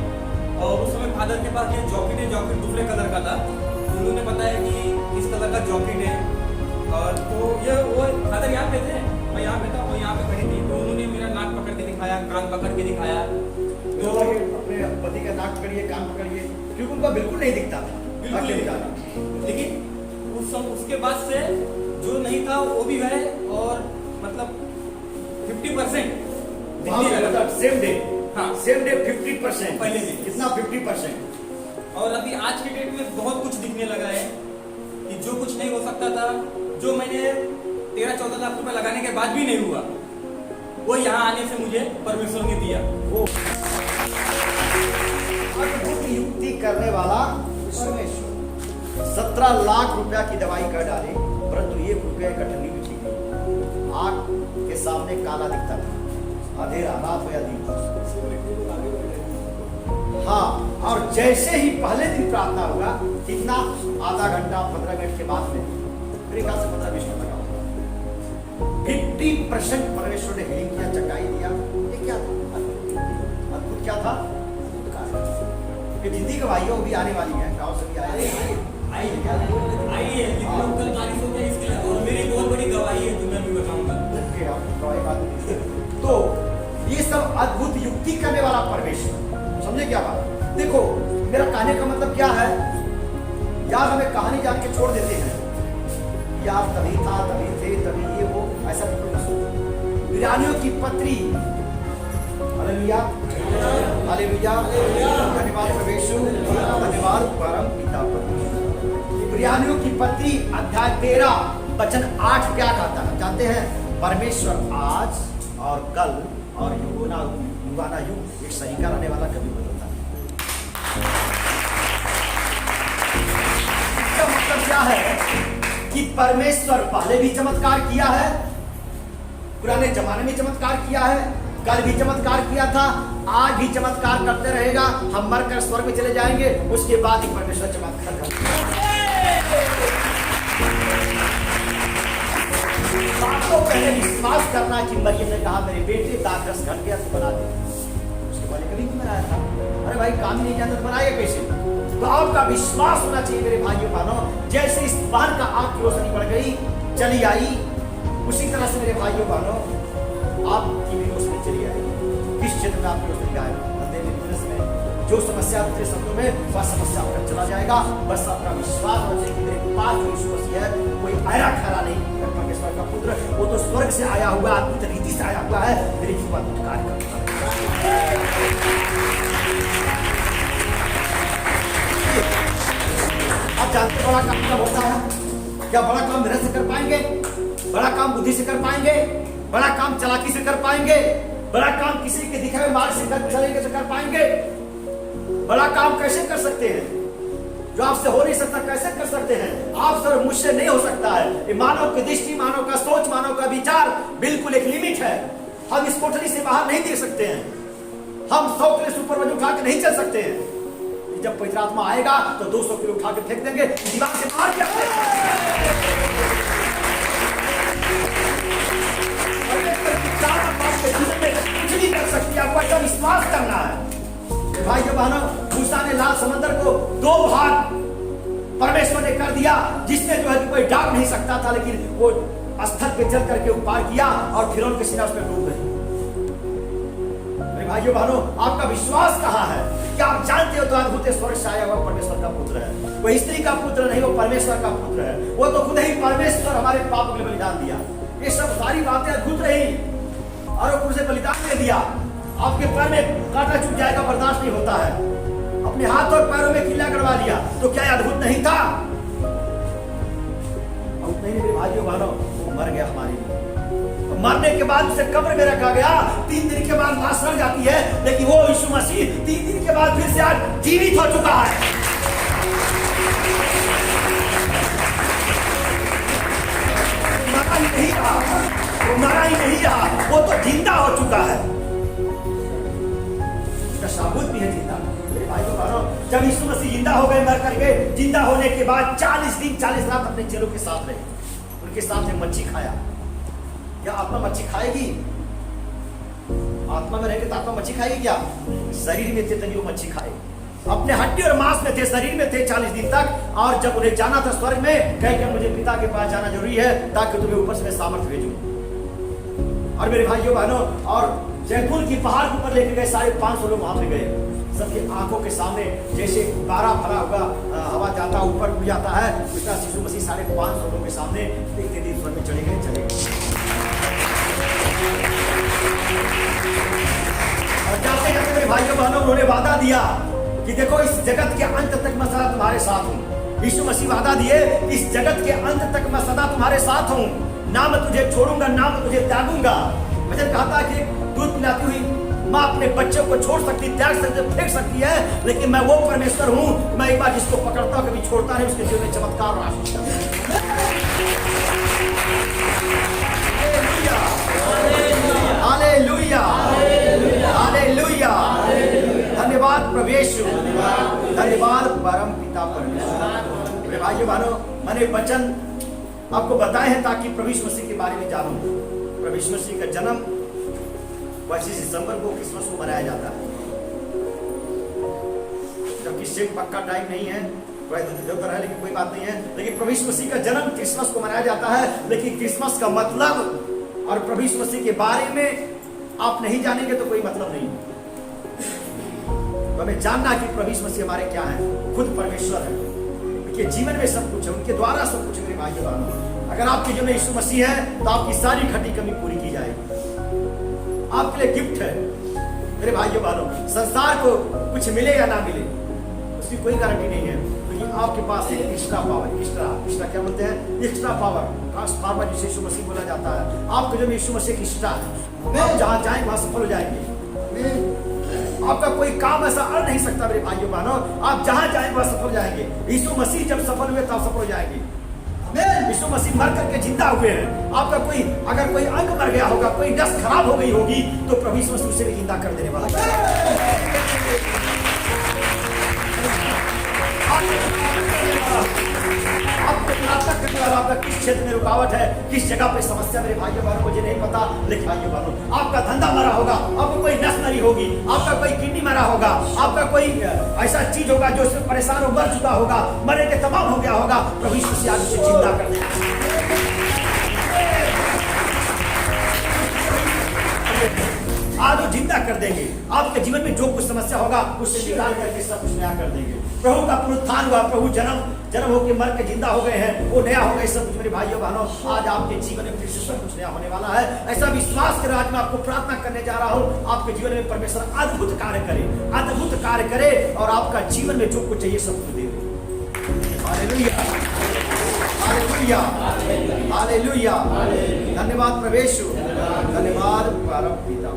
और उस समय फादर के पास ये जॉकेट है, जॉकेट दूसरे कलर का था, तो उन्होंने बताया कि इस कलर का जॉकेट है। और तो ये वो फादर यहाँ पे थे, मैं यहाँ पे था, वो यहाँ पे खड़ी थी, तो उन्होंने मेरा नाक पकड़ के दिखाया, कान पकड़ के दिखाया। तो अपने पति का नाक पकड़िए, कान पकड़िए, क्योंकि उनको बिल्कुल नहीं दिखता था, बिल्कुल नहीं था। लेकिन उसके बाद से जो नहीं था वो भी है, और मतलब 50% दिखने लगा। सेम डे, हाँ, सेम डे 50%, पहले दिन कितना 50%। और अभी आज के डेट में बहुत कुछ दिखने लगा है कि जो कुछ नहीं हो सकता था, जो मैंने 13-14 लाख रुपए लगाने के बाद भी नहीं हुआ, वो यहाँ आने से मुझे परमेश्वर ने दिया। वो अद्भुत युक्ति करने वाला परमेश्वर 17 लाख रुपया की दवाई कर डाले, परंतु 1 रुपया का ठंडी भी ठीक नहीं। आग के सामने काला दिखता था, अंधेरा, रात हो या दिन। हाँ, और जैसे ही पहले दिन प्रार्थना होगा, कितना आधा घंटा 15 मिनट के बाद में, मेरे ख्याल से 15-20 मिनट लगा होगा, 50% परमेश्वर ने हीलिंग किया, चंगाई दिया। ये क्या था? अद्भुत क्या था? ये जिंदगी गवाहियों भी आने वाली है, गांव से भी आए हैं। आई है, जितने लोग कल बारिश हो गई इसके लिए, और मेरी बहुत बड़ी गवाही है, जो मैं भी बताऊंगा। तो ये सब अद्भुत युक्ति करने वाला परमेश्वर, समझे क्या बात? देखो, मेरा कहने का मतलब क्या है, यार हमें कहानी जान के छोड़ देते हैं, यार तभी था, तभी थे, तभी ये वो, ऐसा बिल्कुल ना सोचो। ईरानियों की पत्री, हालेलुया, हालेलुया, धन्यवाद परमेश्वर, धन्यवाद परम पिता परमेश्वर। ईरानियों की पत्री अध्याय 13 वचन 8 क्या कहता है जानते हैं? परमेश्वर आज और कल और युगाना युग एक सही का रहने वाला कभी बदलता नहीं। इसका मतलब क्या है कि परमेश्वर पहले भी चमत्कार किया है, पुराने जमाने में चमत्कार किया है, कल भी चमत्कार किया था, आज भी चमत्कार करते रहेगा। हम मरकर स्वर्ग में चले जाएंगे, उसके बाद ही परमेश्वर चमत्कार करेगा। आपको पहले विश्वास करना कि मरियम ने कहा मेरे बेटे दाग 10 घट गया तो बना दे, उसके बाद कभी नहीं बनाया था। अरे भाई काम ही नहीं जानता तो बनाएगा कैसे? तो आपका विश्वास होना चाहिए मेरे भाइयों बहनों। जैसे इस बार का आग की रोशनी बढ़ गई, चली आई, उसी तरह से मेरे भाइयों बहनों आपकी भी रोशनी चली आएगी। किस क्षेत्र में आपकी रोशनी गायब? जो समस्या दूसरे शब्दों में वह समस्या आपका चला जाएगा। बस आपका विश्वास होना चाहिए कि मेरे पास जो यीशु मसीह है कोई आया खरा नहीं, परमेश्वर का पुत्र, वो तो स्वर्ग से आया हुआ, अद्भुत रीति से आया हुआ है, मेरे जीवन में अद्भुत कार्य करता है। आप जानते बड़ा काम कब होता है? क्या बड़ा काम धैर्य से कर पाएंगे? बड़ा काम बुद्धि से कर पाएंगे? बड़ा काम चालाकी से कर पाएंगे? बड़ा काम किसी के दिखे हुए मार्ग से चलेंगे तो कर पाएंगे? बड़ा काम कैसे कर सकते हैं? जो आपसे हो नहीं सकता कैसे कर सकते हैं? आप सर मुझसे नहीं हो सकता है। मानव की दृष्टि, मानव का सोच, मानव का विचार बिल्कुल एक लिमिट है। हम इस कोठरी से बाहर नहीं देख सकते हैं, हम 100 किलो ऊपर वजन उठा के नहीं चल सकते हैं। जब पवित्र आत्मा आएगा तो 200 किलो उठा के फेंक देंगे, दीवार से मार के कुछ नहीं कर सकती। आपको ऐसा विश्वास करना है भाइयों बहनों। मूसा ने लाल समंदर को 2 भाग परमेश्वर ने कर दिया, जिसमें जो है कोई डाक नहीं सकता था, लेकिन वो स्थल पे चल करके पार किया और फिरौन के सीना उसमें डूब गई। मेरे भाइयों बहनों, आपका विश्वास कहाँ है? क्या आप जानते हो तो अद्भुत स्वर्ग से आया हुआ परमेश्वर का पुत्र है। वो स्त्री का पुत्र नहीं, वो परमेश्वर का पुत्र है। वो तो खुद ही परमेश्वर हमारे पाप के लिए बलिदान दिया। ये सब सारी बातें अद्भुत रही और वो से बलिदान दे दिया। आपके पैर में कांटा चुभ जाएगा, बर्दाश्त नहीं होता है। अपने हाथ और पैरों में किला करवा लिया, तो क्या अद्भुत नहीं था? नहीं मेरे भाइयों बहनों, वो मर गया हमारे लिए। मरने के बाद उसे कब्र में रखा गया, 3 दिन के बाद लाश सड़ जाती है, लेकिन वो यीशु मसीह 3 दिन के बाद फिर से आज जीवित हो चुका है। मरा ही नहीं रहा, वो मरा ही नहीं रहा, वो तो जिंदा हो चुका है। उसका साबुत भी है जिंदा। मेरे भाइयों बहनों, जब यीशु मसीह जिंदा हो गए, मर करके जिंदा होने के बाद 40 दिन 40 रात अपने चेलों के साथ रहे, उनके साथ मच्छी खाया। क्या आत्मा मच्छी खाएगी? आत्मा में रहेंगे तो आत्मा मच्छी खाएगी क्या? शरीर में थे तभी वो मच्छी खाए। अपने हड्डी और मांस में थे, शरीर में थे 40 दिन तक। और जब उन्हें जाना था स्वर्ग में, कह के मुझे पिता के पास जाना जरूरी है ताकि तुम्हें ऊपर से मैं सामर्थ भेजूं। और मेरे भाइयों बहनों, और जैतून की पहाड़ के ऊपर लेके गए, 550 लोग वहां पे गए। सबके आंखों के सामने जैसे बारा भरा हुआ हवा जाता ऊपर उड़ जाता है, उसका यीशु मसीह 550 लोगों के सामने देखते दिन स्वर्ग में चले गए। और जाते जाते मेरे भाइयों बहनों, उन्होंने वादा दिया कि देखो इस जगत के अंत तक मैं सदा तुम्हारे साथ हूँ। यीशु मसीह वादा दिए, इस जगत के अंत तक मैं सदा तुम्हारे साथ हूँ, ना मैं तुझे छोड़ूंगा, ना मैं तुझे त्यागूंगा। वचन कहता है कि दूध पिलाती हुई माँ अपने बच्चों को छोड़ सकती, त्याग सकती, फेंक सकती है, लेकिन मैं वो परमेश्वर हूँ, मैं एक बार जिसको पकड़ता हूँ कभी छोड़ता नहीं, उसके जीवन में चमत्कार और आशीष करता हूं। हालेलुया, हालेलुया, धन्यवाद प्रभु यीशु, धन्यवाद परम पिता परमेश्वर। मेरे भाइयों बहनों, मैंने वचन आपको बताए हैं ताकि प्रभु यीशु मसीह के बारे में जानो। प्रभु यीशु मसीह का जन्म 25 दिसंबर को क्रिसमस को मनाया जाता है, जबकि सिर्फ पक्का टाइम नहीं है, है, लेकिन कोई बात नहीं है। लेकिन प्रभु यीशु मसीह का जन्म क्रिसमस को मनाया जाता है, लेकिन क्रिसमस का मतलब और प्रभु यीशु मसीह के बारे में आप नहीं जानेंगे तो कोई मतलब नहीं। तो हमें जानना कि प्रभु यीशु मसीह हमारे क्या है, खुद परमेश्वर है, उनके जीवन में सब कुछ है, उनके द्वारा सब कुछ है। मेरे भाइयों बहनों, अगर आपके जीवन में यीशु मसीह है तो आपकी सारी घटी कमी पूरी की जाएगी। आपके लिए गिफ्ट है मेरे भाइयों बहनों। संसार को कुछ मिले या ना मिले उसकी कोई गारंटी नहीं है, लेकिन आपके पास एक एक्स्ट्रा पावर, एक्स्ट्रा क्या बोलते हैं, एक्स्ट्रा पावर, ट्रांसफार्मर जिसे यीशु मसीह बोला जाता है। आपके जो यीशु मसीह की एक्स्ट्रा है, आप जहां जाएं वहां सफल हो जाएंगे। आपका कोई काम ऐसा अड़ नहीं सकता मेरे भाइयों बहनों, आप जहां जाएं वहां सफल हो जाएंगे। यीशु मसीह जब सफल हुए तब सफल हो जाएंगे। यीशु मसीह मर करके जिंदा हुए हैं। आपका कोई अगर कोई अंग मर गया होगा, कोई नस खराब हो गई होगी, तो प्रभु यीशु मसीह उसे भी जिंदा कर देने वाला है। आपको प्रार्थना करने वाला, आपका किस क्षेत्र में रुकावट है, किस जगह पे समस्या, मेरे भाइयों बहनों मुझे नहीं पता, लेकिन भाइयों बहनों आपका धंधा मरा होगा, आपको कोई नस मरी होगी, आपका कोई किडनी मरा होगा, आपका कोई ऐसा चीज होगा जो उससे परेशान हो मर चुका होगा, मरे के तमाम हो गया होगा, प्रभु यीशु मसीह आज उसे जिंदा कर देगा। आज वो जिंदा कर देंगे। आपके जीवन में जो कुछ समस्या होगा उससे निकाल करके सब कुछ नया कर देंगे। प्रभु का पुनरुत्थान हुआ, प्रभु जन्म होकर मर के जिंदा हो गए हैं, वो नया हो गए सब कुछ। मेरे भाइयों बहनों, आज आपके जीवन में फिर से सब कुछ नया होने वाला है। ऐसा विश्वास के राज में आपको प्रार्थना करने जा रहा हूँ, आपके जीवन में परमेश्वर अद्भुत कार्य करे, अद्भुत कार्य करे और आपका जीवन में जो कुछ चाहिए सब कुछ दे दे। Hallelujah, hallelujah, hallelujah. धन्यवाद प्रभु यीशु, धन्यवाद परम पिता।